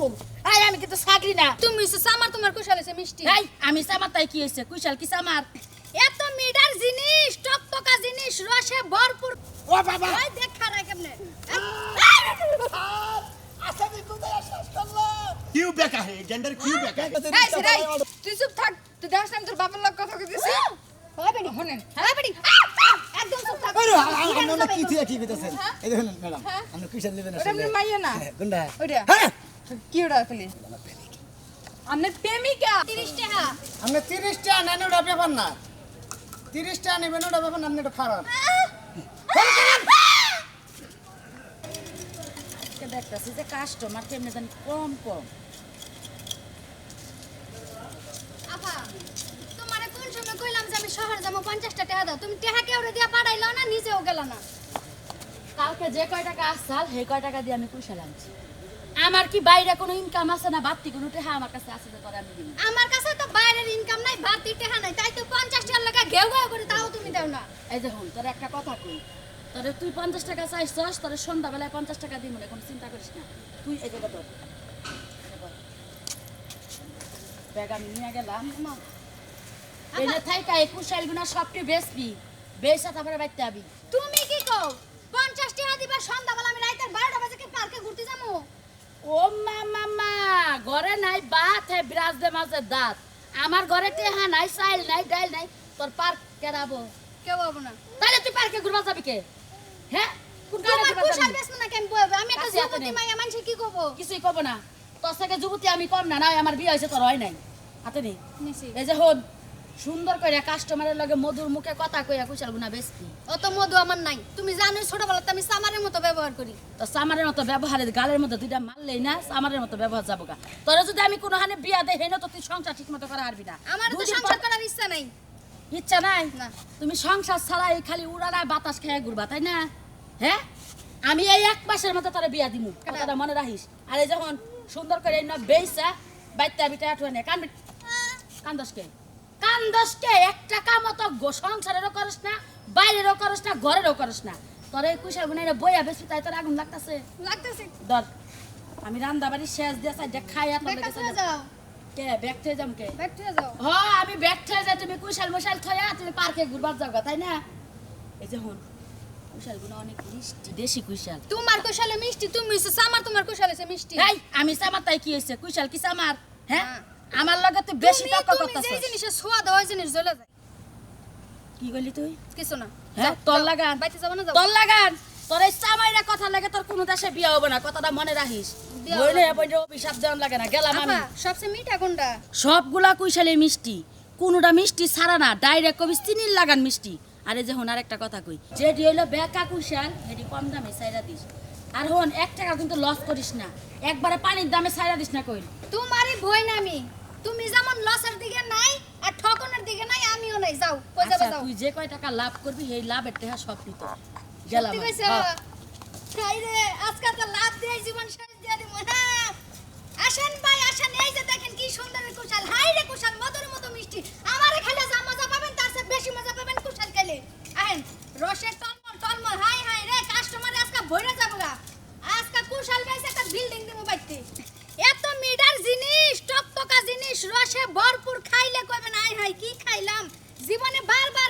কম I আমি কিন্তু চাকরি না তুমি সামার তোমার কুশাল আছে মিষ্টি এই আমি সামার তাই কি হইছে কুশাল কি সামার এত মিডার জিনিস টকটকা জিনিস রসে ভরপুর ও বাবা ওই দেখ খারাই কেমনে আসামি কোথায় আসাস করলো কিউ বেকা হে জেন্ডার কিউ বেকা এই সিরাই তুই চুপ থাক তুই দেখ না তোর বাবার লগ কথা কইছিস হয় বেডি হনেন হয় বেডি একদম চুপ থাক আরে আমরা কি থিয়া কি কইতাছেন এই দেখুন ম্যাডাম আমরা কিসের নেবেন ওটা আপনি মাইয়া না গুন্ডা ওইটা হ্যাঁ কি ওটা খালি আমনে প্রেমিকা 30 টাকা আমরা 30 টা নেন ওটা ব্যাপার না 30 টা নেবেন ওটা ব্যাপার না আপনি এটা খারাপ দেখতেছি যে কাস্টমার কেমনে জানি কম কম আপা তোমারে কোন সময় কইলাম যে আমি শহর যাবো 50 টাকা দাও তুমি টাকা কেউরে দিয়া পাঠাইলো না নিজেও গেল না কালকে যে কয় টাকা আসছাল সেই কয় টাকা দিয়ে আমি কুশাল আনছি আমার কি বাইরে কোনো ইনকাম আছে না বাড়তি কোনো টাকা আমার কাছে আছে যে করে আমি দিব আমার কাছে তো বাইরের ইনকাম নাই বাড়তি টাকা নাই তাই তো 50 টাকা লাগা ঘেউ ঘেউ করে তাও তুমি দাও না এই যে হুন তোর একটা কথা কই তোরে তুই 50 টাকা চাইছস তোরে সন্ধ্যাবেলায় 50 টাকা দিই মনে কোনো চিন্তা করিস না তুই এই জায়গা ধর ব্যাগ আমি নিয়ে গেলাম এনে থাইকা এই কুশালগুনা সবটি বেচবি বেচা তারপরে বাইতে আবি তুমি কি কও 50 টাকা দিবা সন্ধ্যাবেলা আমি রাইতের 12টা বাজে কি পার্কে ঘুরতে যাবো ও মামা ঘরে নাই ভাত হে বিরাজ দে মাঝে দাঁত আমার ঘরে টেহা নাই চাইল নাই ডাইল নাই তোর পার্ক কেরাবো কেউ হবো না তাহলে তুই পার্কে ঘুরবা যাবি কে হ্যাঁ কোন তোমার কারণে কুশাল বেশ না কেন বলবে আমি একটা কাছে হাতে যুবতী নেই। মাইয়া মানুষ কি কব কিছুই কব না তোর থেকে যুবতী আমি কম না না আমার বিয়ে হয়েছে তোর হয় নাই হাতে নেই নিছি এই যে হন সুন্দর করে কাস্টমারের লগে মধুর মুখে কথা কইয়া কুশাল গুনা বেচতি অত মধু আমার নাই তুমি জানো ছোটবেলাতে আমি সামারের মতো ব্যবহার করি তো সামারের মতো ব্যবহারের গালের মধ্যে দুইটা মারলেই না সামারের মতো ব্যবহার যাবো গা তোরা যদি আমি কোনো হানে বিয়া দেই হেন তো তুই সংসার ঠিক মতো করা পারবি না আমার তো দুদিন সংসার পর- করার ইচ্ছা নাই ইচ্ছা নাই না। তুমি সংসার ছাড়া এই খালি উড়ালায় বাতাস খেয়ে ঘুরবা তাই না হ্যাঁ আমি এই 1 মাসের মধ্যে তোরা বিয়া দিমু কথাটা মনে রাখিস আর এই যখন সুন্দর করে না বেইসা বাইতে বিটা আঠুয়ানে কান্দসকে একটা কাম তো সংসারেরও করিস না বাইরেরও করিস না ঘরেরও করিস না তোর এই কুশাল গুনাইরা বইয়া বেশি তাই তোর আগুন লাগতাছে লাগতেছে ধর আমি রান্না বাড়ি শেষ দিয়ে সাইডে খাইয়া তোর ব্যাগটা লেগে থয়ে যাও কে ব্যাগ থেকে যাম কে ব্যাগ থয়ে যাও হ আমি ব্যাগ থেকে যাই তুমি কুশাল মশাল থয়া তুমি পার্কে ঘুরবার যাও গা, তাই না এই যে হন কুশাল গুলো অনেক মিষ্টি দেশি কুশাল তোমার কুশালে মিষ্টি তুমি হইছো সামার তোমার কুশালে আছে মিষ্টি এই আমি সামার তাই কি হইছে কুশাল কি সামার হ্যাঁ হ্যাঁ। আমার লগে তুই বেশি তুমি তর্ক তুমি করতাছ যে জিনিসের সোয়াদ ওই জিনিস জ্বলে যায় কি কইলি তুই কিছু না হ্যাঁ যাও, তোর যাও। লাগান বাইতে যাবো না যাও তোর লাগান তোর এই সামাইরা কথা লাগে তোর কোনো দেশে বিয়ে হবে না কথাটা মনে রাখিস বিয়া বইলে হবে। বইলে অভিশাপ দেওয়ান লাগে না গেলাম আমি আপা সবচেয়ে মিঠা কোনটা সবগুলা কুশালে মিষ্টি কোনোটা মিষ্টি ছাড়া না ডাইরেক্ট কবি চিনির লাগান মিষ্টি আরে যে হন আর একটা কথা কই যেটি হইলো বেকা কুশাল হেডি কম দামে ছাইরা দিস আর হন 1 টাকা কিন্তু লস করিস না একবারে পানির দামে ছাইরা দিস না কই তোমারই ভয় না আমি তুমি যেমন লসের দিকে নাই আর ঠকনের দিকে নাই আমিও নাই যাও কই যাবে আচ্ছা যাও তুই যে কয় টাকা লাভ করবি এই লাভের টাকা সব নিত গেলাম ঠিক আমি। আছে হ্যাঁ। খাই রে আজকাল তো লাভ দিয়ে জীবন শেষ দিয়ে দিব হ্যাঁ আসেন ভাই আসেন এই যে দেখেন কি সুন্দর কুশাল হাই রে কুশাল মধুর মতো মিষ্টি আমারে খেলে যা মজা পাবেন তার চেয়ে বেশি মজা পাবেন কুশাল খেলে আহেন রসের টলমল টলমল হাই হাই রে কাস্টমার আজকে ভরে যাবো গা আজকে কুশাল ভাই একটা বিল্ডিং দিব বাইতে এত মিডার জিনিস টকটকা জিনিস রসে ভরপুর খাইলে কইবেন আই হাই কি খাইলাম জীবনে বারবার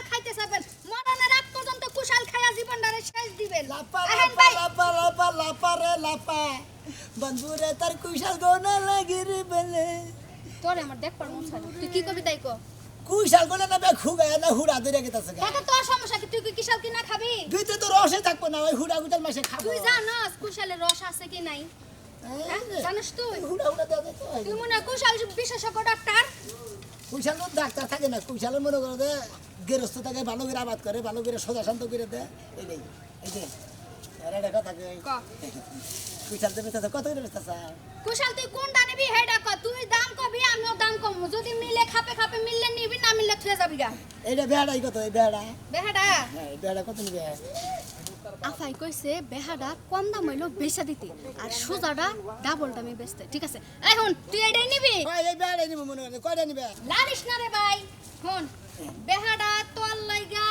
খাইতে চাবেন মরণের আগ পর্যন্ত কুশাল খায়া জীবনটারে শেষ দিবেন লাপা আহেন লাপা ভাই লাপা লাপা লাপা রে লাপা বন্ধুরে তার কুশাল গোনা লাগি রে বেলে তোরে আমার দেখ পার মন চায় না। তুই কি কবি তাই কো কুশাল গোনা না বে খুগায় না হুড়া ধরে গেতাছে গা তাতে তোর সমস্যা কি তুই কি কিশাল কিনা খাবি দুইতে তো রসে থাকবো না ওই হুড়া গুটাল মাসে খাবো তুই জানাস কুশালের রস আছে কি নাই হ্যাঁ জানিস তুই হুড়া হুড়া দেওয়া যেত তুই মনে হয় কুশাল বিশেষজ্ঞ ডাক্তার কুশাল তো ডাক্তার থাকে না কুশালের মনে করে দে গেরস্ত থাকে ভালো করে আবাদ করে ভালো করে সোজা শান্ত করে দে এই যে আর একটা কথা কই ক কুশাল দেবে তো কত করে বেচতা স্যার কুশাল তুই কোনটা নিবি হেডা ক তুই দাম কবি আমিও দাম কম যদি মিলে খাপে মিললে নিবি না মিললে থুয়ে যাবি গা এইটা বেড়াই কত এই বেড়া বেহাডা হ্যাঁ এই বেড়া কত নিবে আফাই কইছে বেহাডা কম দাম হইলো বেচা দিতে আর সোজাডা ডাবল দামে বেচতে ঠিক আছে এখন তুই এটাই নিবি ওই এই বেড়াই নিবে মনে করে কয়টা নিবে লালিস না রে ভাই শুন বেহাডা তোর লাইগা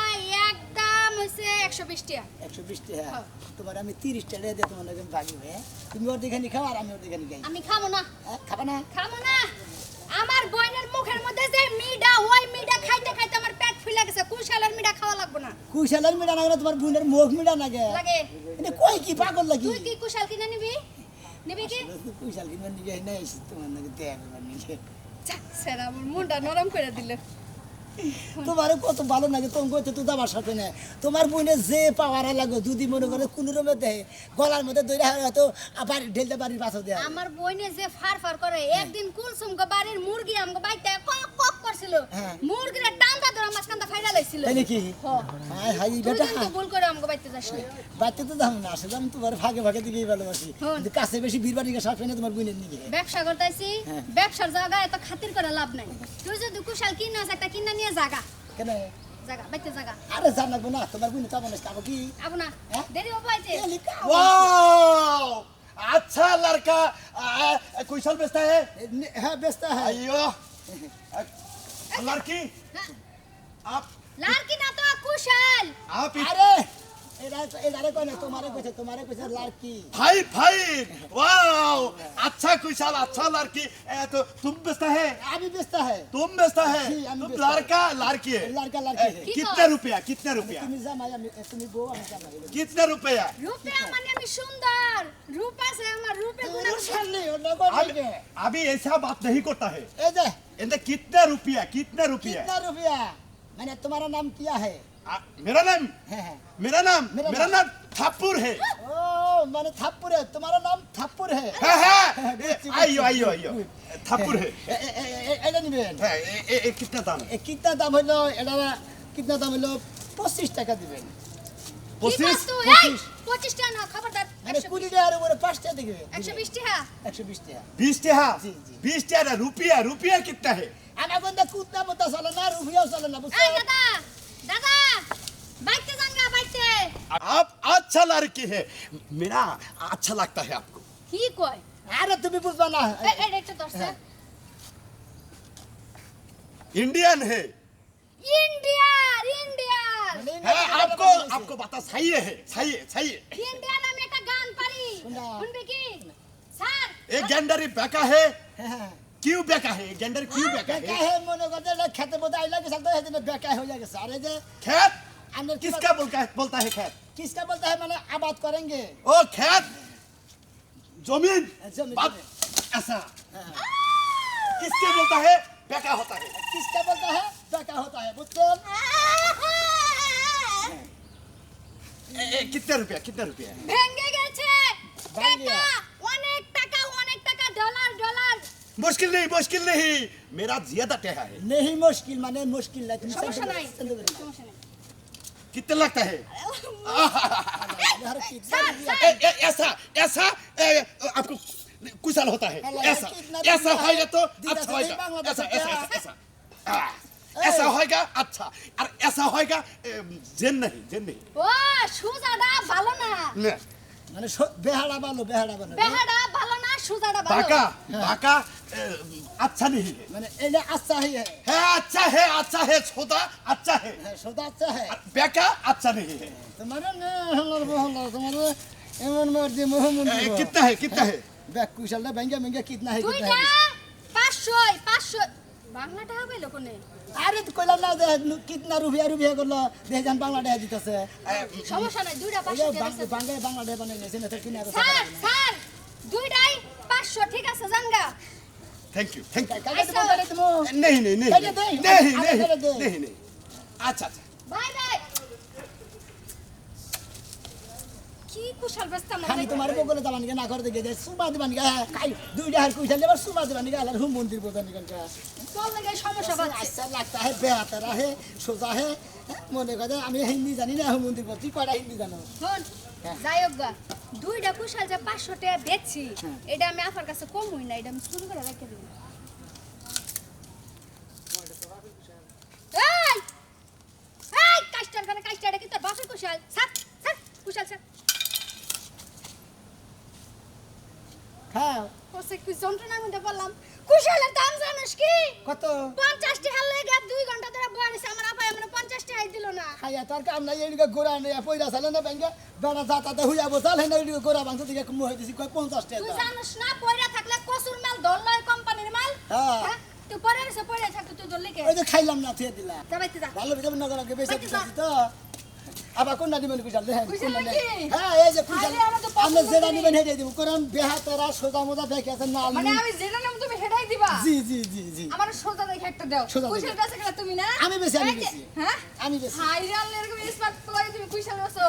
একদম হইছে 120 টাকা 120 টাকা হ্যাঁ। তোমার আমি 30 টাকা দিয়ে তোমার লাগে ভাগি হয়ে তুমি ওর দিকে খাও আর আমি ওর দিকে খাই আমি খাবো না খাবা না খাবো না আমার বোনের মুখের মধ্যে যে মিডা ওই মিডা খাইতে খাইতে আমার পেট ফুলে গেছে কুশালের মিডা খাওয়া লাগবে না কুশালের মিডা না গেলে তোমার বোনের মুখ মিডা না গে লাগে এটা কই কি পাগল লাগি তুই কি কুশাল কিনে নিবি নিবি কি কুশাল কিনবার নিগে নাই তোমার নাকি দেখ নিগে স্যার আমার মুন্ডা নরম করে দিল তোমার কত ভালো লাগে তুমি কইতে তো যাবার সাথে না তোমার বোনে যে পাওয়ার লাগে যদি মনে করে কোন রকমে দেয় গলার মধ্যে দইরা হয়তো আবার ঢেলতে বাড়ির পাশে দেয় আমার বইনে যে ফার ফার করে একদিন কুলসুম গো বাড়ির মুরগি আমগো বাইতে কক কক করছিল হ্যাঁ। মুরগিরে টান্দা ধরে মাঝখানটা ফাইরা লাইছিল তাই নাকি হ হাই হাই তুই বেটা কিন্তু ভুল করে আমগো বাইতে যাস না বাচ্চা তো দাম না আসলে আমি তোমার ভাগে ভাগে দিকেই ভালোবাসি হ্যাঁ। কিন্তু কাছে বেশি বীর বাড়িকে সাফে না তোমার বোনের নিগে ব্যবসা করতেছি হ্যাঁ। ব্যবসার জায়গা এত খাতির করে লাভ নাই তুই যদি কুশাল কিনাস একটা কিনা নিয়ে জাগা কেন জাগা বাইতে জাগা আরে জানাবো না তোমার বোনে তো মনে খাবো কি আবু না হ্যাঁ? দেরি হবে বাইতে वाओ अच्छा लड़का कुशल बेचता है হ্যাঁ ব্যস্ত হ্যাঁ अयो लड़की হ্যাঁ, आप লাড়কি না তো কুশাল आप আরে এটারে কয় না তোমারে কইছে লাড়কি भाई भाई वाओ अच्छा कुशल अच्छा लड़की तो तुम बेचता है আমি ব্যস্ত হ্যাঁ तुम बेचता है जी, हम तुम बेचता है। लड़का लड़की है लड़का लड़की है की कितना रुपया कितना रुपया তুমি জামাই আমি তুমি বউ আমি জামাই कितना रुपया রূপে মানে আমি সুন্দর রূপ আছে আমার রূপে গুণ আছে। সামনে অন্য কোন अभी अभी ऐसा बात नहीं करता है এই যে इनका कितना रुपया कितना रुपया मैंने तुम्हारा नाम किया है मेरा नाम है है मेरा नाम मेरा मेरा नाम ठाकुर है ओ मैंने थापुर है तुम्हारा नाम थापुर है हाँ हाँ आइयो आइयो आइयो ठाकुर है এটা নিবেন হ্যাঁ, কিतना দাম কিतना দাম হলো এটা কিतना দাম হলো 25 টাকা দিবেন কি পঁচিশ বস্তু? এই, 25 টাকা না খবরদার মানে 20 টাকার উপরে 5 টাকা দিবে 120 টাকা 120 টাকা 20 টাকা जी, जी। 20 টাকা रुपया रुपया कितना है আমার বন্ধে কুত্তা মতো চলে না রুফিয়াও চলে না বুঝছো এই দাদা দাদা বাইতে জানগা বাইতে आप अच्छा लड़की है मेरा अच्छा लगता है आपको কি কয় আরে তুমি বুঝবা না এই এই একটা দর্শক হ্যাঁ। इंडियन है ইন্ডিয়ার মানে है आपको आपको बता सही है सही है सही है ইন্ডিয়ান আমি একটা গান পারি শোনা। শুনবি কি স্যার ये गेंडरी बेका है হ্যাঁ क्यों बेका है गेंडर क्यों बेका বেকা है হে মনে করতে খেতে বোধ আইলা গেছে তো হেদিন বেকা হয়ে গেছে আরে যে खेत अंदर किसका बोलता है खेत किसका बोलता है मैंने आबाद करेंगे ओ खेत जमीन जमीन, बात जमीन। ऐसा किसके बोलता है बेका होता है किसका बोलता है बेका होता है बुझছেন कितना रुपया ভেঙে গেছে ভাঙিয়া। টাকা অনেক টাকা ডলার ডলার मुश्किल नहीं मेरा ज्यादा टेहा है नहीं मुश्किल माने मुश्किल है तुम সমস্যা নাই समझ रहे সমস্যা নাই कितना लगता है यार স্যার कितना স্যার ऐसा ऐसा आपको कुशल होता है अल्लाह, ऐसा कितना ऐसा दुनिया होगा तो है, अच्छा दीदा से होगा बांग्लादेश ऐसा से ऐसा क्या? ऐसा ऐसा होगा अच्छा और ऐसा होगा जेन नहीं ও সুজাডা ভালো না ना माने बेहाड़ा बालो বেহাডা ভালো না সুজাডা ভালো बाका बाका अच्छा नहीं है माने एले अच्छा ही है अच्छा है छोटा अच्छा है सोदा अच्छा है और बेका अच्छा नहीं है तुम्हारे ने हल्लर बहल्ला तुम्हारे एमन मर्दी मोहम्मद कितना है बैक कुशल ना महंगा महंगा कितना है দুইটা 500 বাংলা টাকা পাইলো কোনে अरे तो कोला ना दे कितना रुपया करलो दे जान बांग्लादेश दिताছে সমস্যা নাই দুইটা ওই 500 টাকা আছে। বাংলাদেশ বানাই গেছে না তো কিনা স্যার স্যার দুইটাই 500 ঠিক আছে জানগা थैंक यू কাকে তো বলে তুমি नहीं पहले दे, आगे पहले दे। नहीं अच्छा বাই বাই কি কুশল ব্যস্তাম না খালি তোমার বগলে দাবান না করতে গেছে সুবা দিবান গা কাই দুইটা হার কুইছাল এবার সুবা দিবান গা আলার হুম মন্দির বোঝানি গা চল লাগে সমস্যা বাড়ছে আচ্ছা লাগতা है बेहतर है সোজা है মনে করে আমি হিন্দি জানি না হুম মন্দির বলছি কয়টা হিন্দি জানো শোন যাই হোক গা দুইটা কুশাল যে 500 টাকা বেচছি এটা আমি আফার কাছে কম হই না এটা আমি শুরু করে রেখে দেব এই এই কাস্টার কি তোর বাপের কুশাল ছাড় ছাড় কুশাল ছাড় খাও ওসে কি যন্ত্রণার মধ্যে বললাম কুশালের দাম জানিস কি কত 50 টাকা লেগে 2 ঘন্টা ধরে বসে আমার আপা আমরা 50 টাকাই দিল না খাইয়া তার কাম নাই এদিকে গোড়া নেই পয়রা চালে না ব্যাংকে বেড়া যাতাতে হইয়া বসাল হেন এদিকে গোড়া ভাঙতে দিকে কম হয়ে দিছি কয় 50 তুই টাকা জানিস না পয়রা থাকলে কসুর মাল ধরলয় কোম্পানির মাল হ্যাঁ। হ্যাঁ? তুই পরে এসে পয়রা থাকতে তুই ধরলি কে ওই যে খাইলাম না থুয়ে দিলা যাবাইতে যা ভালো বিজাম নগর আগে বেঁচে বাকি যা। দিছি তো আবার কোন না দিবেন কুশাল দেখেন কুশাল কোনটা নাকি? নেই। হ্যাঁ এই যে কুশাল আরে, আমার তো পছন্দ আমরা যেটা করি। নিবেন হেঁটে দিব কারণ বেহা তোরা সোজা মোজা দেখে আছে না মানে আমি যেটা নাম তুমি হেডাই দিবা জি জি জি জি আমার সোজা দেখে একটা দাও সোজা দেখে। কুশল বেচে গেলে তুমি না আমি বেশি আমি এই যে, বেশি হ্যাঁ আমি বেশি হাই রাল এরকম স্মার্ট প্লাই তুমি কুশল বেচো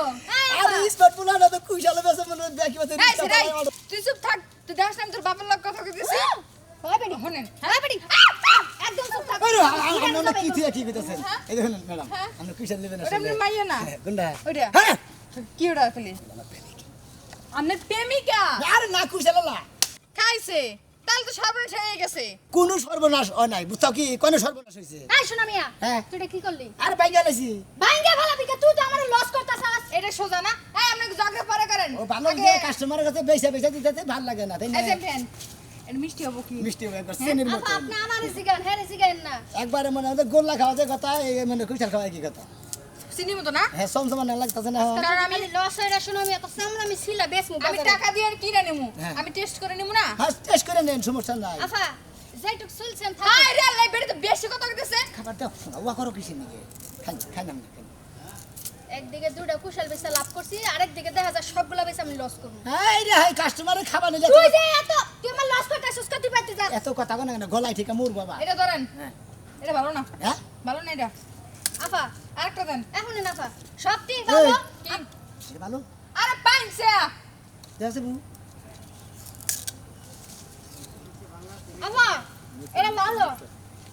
আরে স্পট পুলা না তো কুশাল বেশি মনে দেখি বতে এই সেটাই তুই চুপ থাক তুই দেখ না আমি তোর বাবার লোক কথা কইতেছি হয় বেডি শুনেন হয় বেডি একদম চুপ থাক আরে আমরা কি থিয়া কি কইতাছেন এই দেখুন ম্যাডাম হ্যাঁ। আমরা কুশাল নেবেন ওটা আপনার মাইয়া না কোনটা ওইটা হ্যাঁ কি ওটা ফেলি আপনার প্রেমিকা আরে না কুশাল না খাইছে তাহলে তো সর্বনাশ হয়ে গেছে কোন সর্বনাশ হয় নাই বুঝছো কি কোন সর্বনাশ হইছে এই শোনা মিয়া হ্যাঁ। তুই এটা কি করলি আরে বাইঙ্গা লাইছি ভাঙ্গা ভালা বিকা তুই তো আমার লস করতাছাস এটা সোজা না এই আপনি জগড়া পরে করেন ও ভালো আগে- যে কাস্টমারের কাছে বেচা বেচা দিতে ভালো লাগে না তাই না এই যে ফ্যান এটা মিষ্টি হবো কি মিষ্টি হয়ে গেছে চেনির আপা মতো আপনি আমার সিগান হ্যাঁ সিগান না একবারে মনে হয় গোল্লা খাওয়া যে কথা এই মানে কুশাল খাওয়া কি কথা চিনি মতো না হ্যাঁ সমসমা না লাগতেছে না কারণ আমি লস হইরা শুনো আমি এত সামনে আমি ছিলা বেশ মু আমি টাকা দিয়ে আর কিনে নেবো হ্যাঁ। আমি টেস্ট করে নেবো না হ্যাঁ টেস্ট করে নেন সমস্যা নাই আফা যাইটুক চলছেন হাই থাক রে আল্লাহ বেড়ে তো বেশি কথা কইতেছে খাবার দাও ওয়া করো কিসের নিকে খাই নাম না একদিকে দুইটা কুশাল বেচা লাভ করছি আরেক দিকে দেখা যায় সবগুলা বেচা আমি লস করব হ্যাঁ রে হাই কাস্টমারের খাবার নিলে তুই যে এত তুই আমার লস করতেছিস কত পাইতে যা এত কথা কোন না গলায় ঠিক মোর বাবা এটা ধরেন হ্যাঁ এটা ভালো না হ্যাঁ ভালো না এটা আফা আরেকটা দেন এখন না আফা সবটি ভালো কি এটা ভালো আরে পাইছে দেখছে বউ আফা এটা ভালো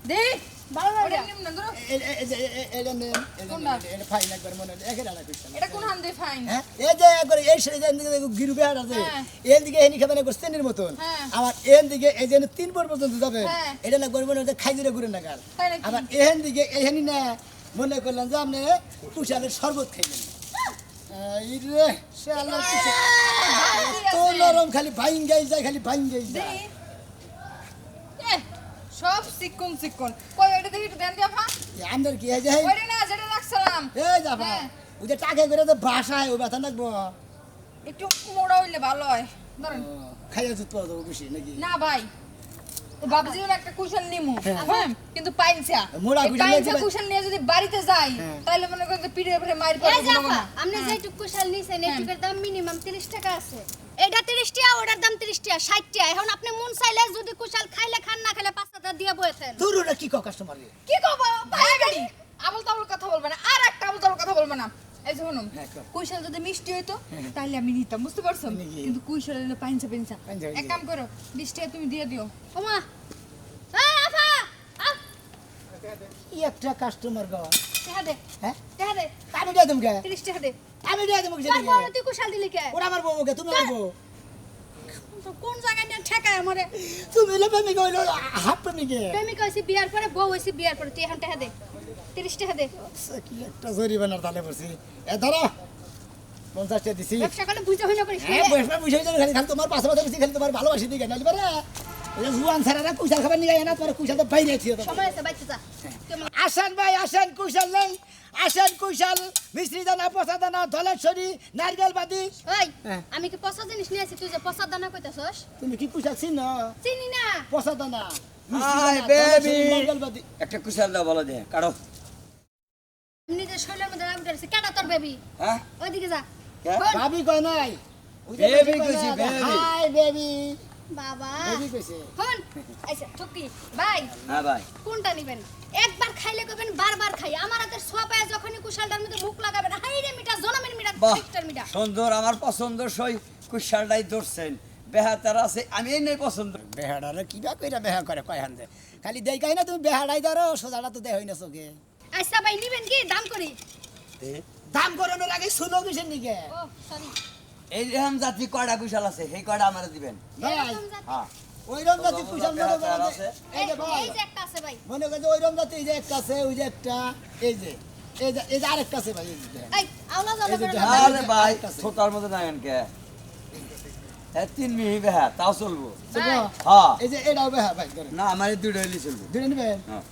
দে ভালো ওটা লাগে নিম না ধরো এটা নেন কোনটা? এটা ফাইন একবার মনে একের আলা কুশাল এটা কোন হান দিয়ে ফাইন হ্যাঁ এই যে একবার এই সাইডে যেন দিকে গিরু বেহার আছে হ্যাঁ। এর দিকে এনি খাবে না গোস্তেনের মতন হ্যাঁ। আমার এর দিকে এই যে 3 পর্যন্ত যাবে হ্যাঁ। এটা না গরিব না খাই দিলে ঘুরে না গাল তাই নাকি? আবার এহেন দিকে এহেনি না মনে করলাম যে আপনি কুশালের শরবত খাইলেন এই রে সে আল্লাহ তো নরম খালি ভাইন গাই যায় খালি ভাইন গাই দে যায় এ সব চিকন চিকন কই এটা দেখি একটু দেন দিয়া ফা আমাদের কি এই যে ওইটা না যেটা রাখছিলাম এই যাবা হ্যাঁ। ওই যে টাকা করে তো বাসায় ও ব্যথা লাগবো একটু মোড়া হইলে ভালো হয় ধরেন খাইয়া জুত পাওয়া যাবো বেশি নাকি না ভাই তো বাবজির একটা কুশন নিমু হ্যাঁ। হ্যাঁ কিন্তু পাইনছা মোড়া এই কুশন পাইনছা নিয়ে কুশন নিয়ে যদি বাড়িতে যাই হ্যাঁ। তাহলে মনে করেন যে পিঠে পিঠে মাইর এই পাবো যে না আপা আপনি যেটুক কুশাল নিছেন এইটুকের দাম মিনিমাম 30 টাকা আছে এটা 30 টাকা ওটার দাম 30 টাকা 60 টাকা এখন আপনি মন চাইলে যদি কুশাল খাইলে খান না খাইলে 5 টাকা দিয়ে বইতেন তোর ওটা কি কাস্টমার কি কব ভাই গাড়ি আবল তাবল কথা বলবে না আর একটা আবল তাবল কথা বলবে না এই যে শুনুন হ্যাঁ, কর। কুশল যদি মিষ্টি হইতো তাহলে আমি নিতাম বুঝতে পারছো নাকি? কিন্তু কুশল হলো পাইনছা পাইনছা পাইনছা, এক কাম করো 20 টাকা তুমি দিয়ে দিও ওমা এই আপা আপ কি একটা কাস্টমার গো টাকা দে হ্যাঁ টাকা দে আমি দিয়ে দেবো কে 30 টাকা দে আমি দিয়ে দেবো তার বড় তুই কুশাল দিলি কে ওরা আমার বউ কে তুমি আমার বউ তো কোন জায়গায় নিয়ে ঠেকায় আমারে তুমি এলে প্রেমিক হইলো হাফ প্রেমিকে প্রেমিক হইছে বিয়ার পরে বউ হইছে বিয়ার পরে তুই এখন টাকা দে 30 টাকা দে কি একটা জরিমানার তালে পড়ছি এ ধরো 50 টাকা দিছি ব্যবসা করলে বুঝতে হইনা করিস হ্যাঁ বসবে বুঝে যাবে খালি খালি তোমার পাশে পাশে বসে খালি তোমার ভালোবাসি দিকে নালি পারে ওই যে জুয়ান ছাড়া কুশাল খাবার নিয়ে না তোমার কুশাল তো বাইরে ছিল সময় আছে বাইতে যা তুই আমার- আসেন ভাই আসেন কুশাল নেই আসেন কুশাল মিশ্রি দানা পচা দানা ধলেশ্বরী নারকেল বাদি ওই হ্যাঁ। আমি কি পচা জিনিস নিয়ে আসি তুই যে পচা দানা কইতাছস তুমি কি কুশাল চিন চিনি না পচা দানা হাই বেবি নারকেল বাদি একটা কুশাল দাও বলো দে কাটো নিজের শরীরের মধ্যে রাগ উঠেছে কেডা তোর বেবি হ্যাঁ ওইদিকে যা কে? বল। ভাবি কয় নাই Baby কইছি, baby। হাই বেবি বাবা বেবি কইছে হন আচ্ছা ঠকি ভাই হ্যাঁ ভাই কোনটা নিবেন একবার খাইলে কইবেন বারবার খাই আমার হাতের সোয়াপায় যখনই কুশালটার মধ্যে মুখ লাগাবেন হাই রে মিটা জনমের মিটা বাহ টেক্সটার মিটা সুন্দর আমার পছন্দ সই কুশালটাই ধরছেন বেহাতার আছে আমি এই নেই পছন্দ বেহাডারে কিবা কইরা বেহা করে কয় হান্দে খালি দেই কাই না তুমি বেহাডাই ধরো সোজাটা তো দেই না চোখে আচ্ছা ভাই নিবেন কি দাম করি দাম করানোর আগে শুনো কিসের নিকে ও সরি এই রকম জাতি কয়টা কুশাল আছে সেই কয়টা আমার দিবেন ভাই হ্যাঁ ওই রকম জাতি কুশাল মনে বেহাতার করে আছে। এই যে ভাই এই যে একটা আছে ভাই মনে করে ওই রকম জাতি এই যে একটা আছে ওই যে একটা এই যে এই যে আরেকটা আছে ভাই এই যে দেখেন। এই আওলা জানা এই যে করে দেখেন। না আরে ভাই ছোটার মধ্যে নামেন কে হ্যাঁ 3 মিহি বেহা তাও চলবো চলবো? হ্যাঁ এই যে এটাও বেহা ভাই ধরেন না আমার এই দুটো হইলে চলবো দুটো নিবেন হ্যাঁ।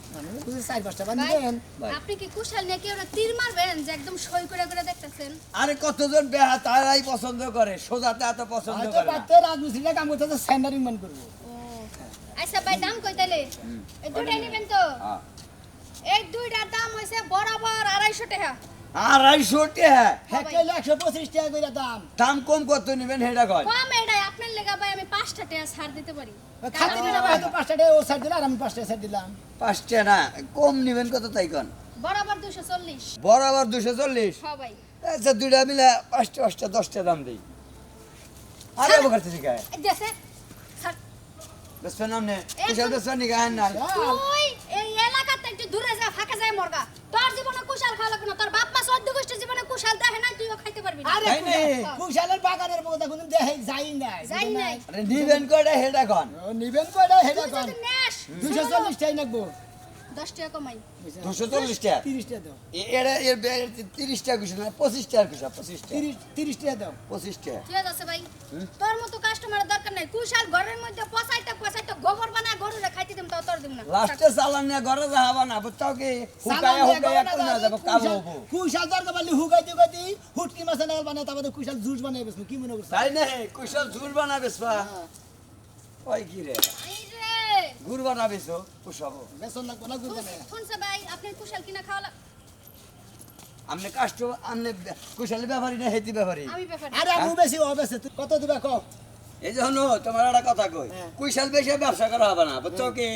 বুঝি 4-5টা বান ভাই, নিবেন ভাই। আপনি কি কুশাল নিয়ে কেউ তীর মারবেন যে একদম সই করে করে দেখতেছেন? আরে কতজন বেহা তারাই পছন্দ করে সোজাতে এত পছন্দ হয়তো করে না। বাড়তে রাজমিস্ত্রিরা কাম করতে সেন্টারিং মান করবো ও আচ্ছা ভাই, দাম কই তাইলে? এই দুইটা নিবেন তো? হ্যাঁ। এই দুইটার দাম হইছে বরাবর 250 টাকা। 250 টাকা হ্যাঁ কইলে 125 টাকা করে দাম দাম কম কত নিবেন সেটা কয় কম এটাই আপনার লেগা ভাই আমি 5টা টাকা ছাড় দিতে পারি। খাতে দিলে ভাই তো 5টা টাকা ও সাইড দিলা আর আমি 5টা সাইড দিলাম 5 টাকা না কম নিবেন কত তাই কোন বরাবর 240। বরাবর 240 হ্যাঁ ভাই। আচ্ছা দুইটা মিলে 5টা 10টা দাম দেই আরে বকার থেকে গায় এই দেশে ছাড়। বেসপেন নামনে কুশল বেসপেন নি গায় না তুই এই এলাকাতে একটু দূরে যা, ফাঁকা যায় মর্গা। তোর জীবনে কুশাল খাওয়া লাগবে না। তোর বাপ মা 14 গোষ্ঠী জীবনে কুশাল দেখে না, তুইও খাইতে পারবি না। আরে তাই না? কুশালের বাগানের মধ্যে কোন দেখাই যাই নাই যাই নাই। আরে নিবেন কয়টা সেটা কোন ও নিবেন কয়টা হেডা তুই কোন যদি নেস 240 টাকা লাগবো 10 টাকা কমাই। 240 টাকা 30 টাকা দাও এরা এর 30 টাকা কুশল না 25 টাকা কুশল 25 টাকা 30 টাকা দাও 25 টাকা ঠিক আছে ভাই, তোর মতো কাস্টমারের দরকার নাই। কুশাল ঘরের মধ্যে পচাইতে গোবর বানায় গরুরে খাইতে দিম, তাও তোর দিম না। লাস্টে চালান নিয়ে ঘরে যাবা না বুঝতাও কি হুকায়া হুকায়া কোন না যাব কালো হবো কুশাল দরকার বললি হুগাইতে গাইতে হুটকি মাছ না বানায় তারপরে কুশাল জুস বানাই বেশ কি মনে করছ তাই না কুশল ঝুল বানাবেস পা ওই কি রে এই রে গুড় বানাবেছো কুশাবো বেসন লাগবে না গুড় বানায় শুনছে ভাই, আপনি কুশাল কিনা খাওয়া আমনে কাস্ট আমনে কুশালি ব্যাপারী না হেতি ব্যাপারী আমি ব্যাপার আরে আমি বেশি ও বেশি তুই কত দিবা কও এই জন্য তোমার একটা কথা কই কুশাল বেশি ব্যবসা করা হবে না বুঝছো কি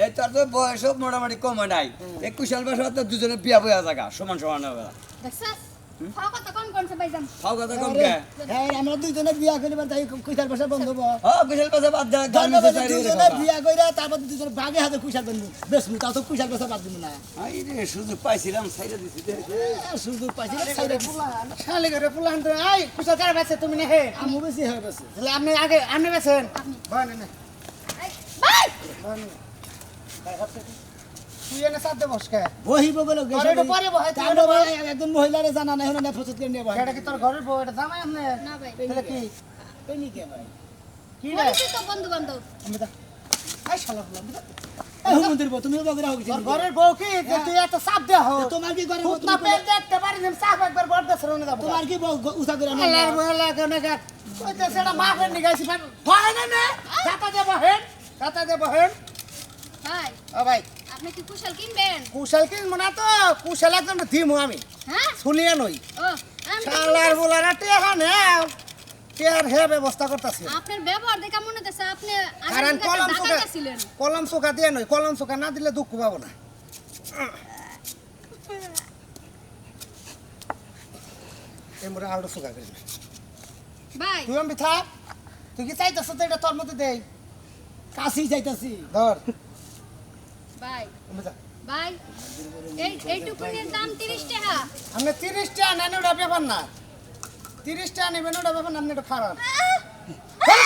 এই তোর তো বয়স মোটামুটি কম নাই এই কুশাল ব্যবসা তো দুজনে বিয়া বয়া জায়গা সমান সমান হবে দেখছাস খাওয়া কথা কোন কোনছে ভাই জান। খাও কথা কম কে হ্যাঁ আমরা দুইজনে বিয়া করিবার তাই কুশাল ভাষা বন্ধ হবো হ্যাঁ কুশাল ব্যবসা বাদ দে দুইজনে বিয়া কইরা তারপর দুইজনে বাগে হাতে কুশাল বানবো বেশ তাও তো কুশাল ভাষা বাদ দিব না আই রে সুযোগ পাইছিলাম সাইডে দিছি সুযোগ পাইছি সাইডে শালি করে পুলান তো আই কুশল কার বেছে তুমি না হে আমু বেশি হয়ে গেছে তাহলে আপনি আগে আপনি বেছেন বলেন না এই, ভাই তুই এনে সাথে বসকে বহিব বলে আরে এটা পরে বহাই, তুই কান্ড এটা ভাই একজন মহিলারে জানা নাই হলো না প্রস্তুত করে নিয়ে বহাই এটা কি তোর ঘরের বউ এটা জামাই আপনি না ভাই, তাহলে কি পেনি কে ভাই কি রে পরিচিত বন্ধু বান্ধব। আমি দা আই শালা পুলান এই হুমন্দির বউ তুমি বগরা হইছি তোর ঘরের বউ কি যে তুই এত চাপ দেহ তোমার কি করে ফুট না পেট দেখতে পারি না চাপ একবার বড় দেশরনে যাব তোমার কি উসা করে না আল্লাহর বলা কেন কা কইতে সেটা মাফের নিগাইছি হয় না না কাটা দেব হেন কাটা দেব হেন ভাই ও ভাই আপনি কি কুশাল কিনবেন? কুশল কি মনে তো কুশল একদম দিমু আমি হ্যাঁ শুনিয়ে নই ও আমি তো শালার বুলারা টেহা নেও টেহার হে ব্যবস্থা করতেছি আপনার ব্যবহার দেখে মনে হচ্ছে আপনি কারণ কলম চোখা ছিলেন। কলম চোখা দিয়ে নই কলম চোখা না দিলে দুঃখ পাবো না এই মোরা আলু চোখা করি না। ভাই তুই আমি থাক তুই কি চাইতেছ তো এটা তোর মধ্যে দেই কাশি যাইতাছি ধর ভাই আমি যা। ভাই এইটুকুনের দাম 30 টাকা। আপনি 30 টাকা নেন ওটা ব্যাপার না 30 টাকা নেবেন ওটা ব্যাপার না আপনি এটা খারাপ এই,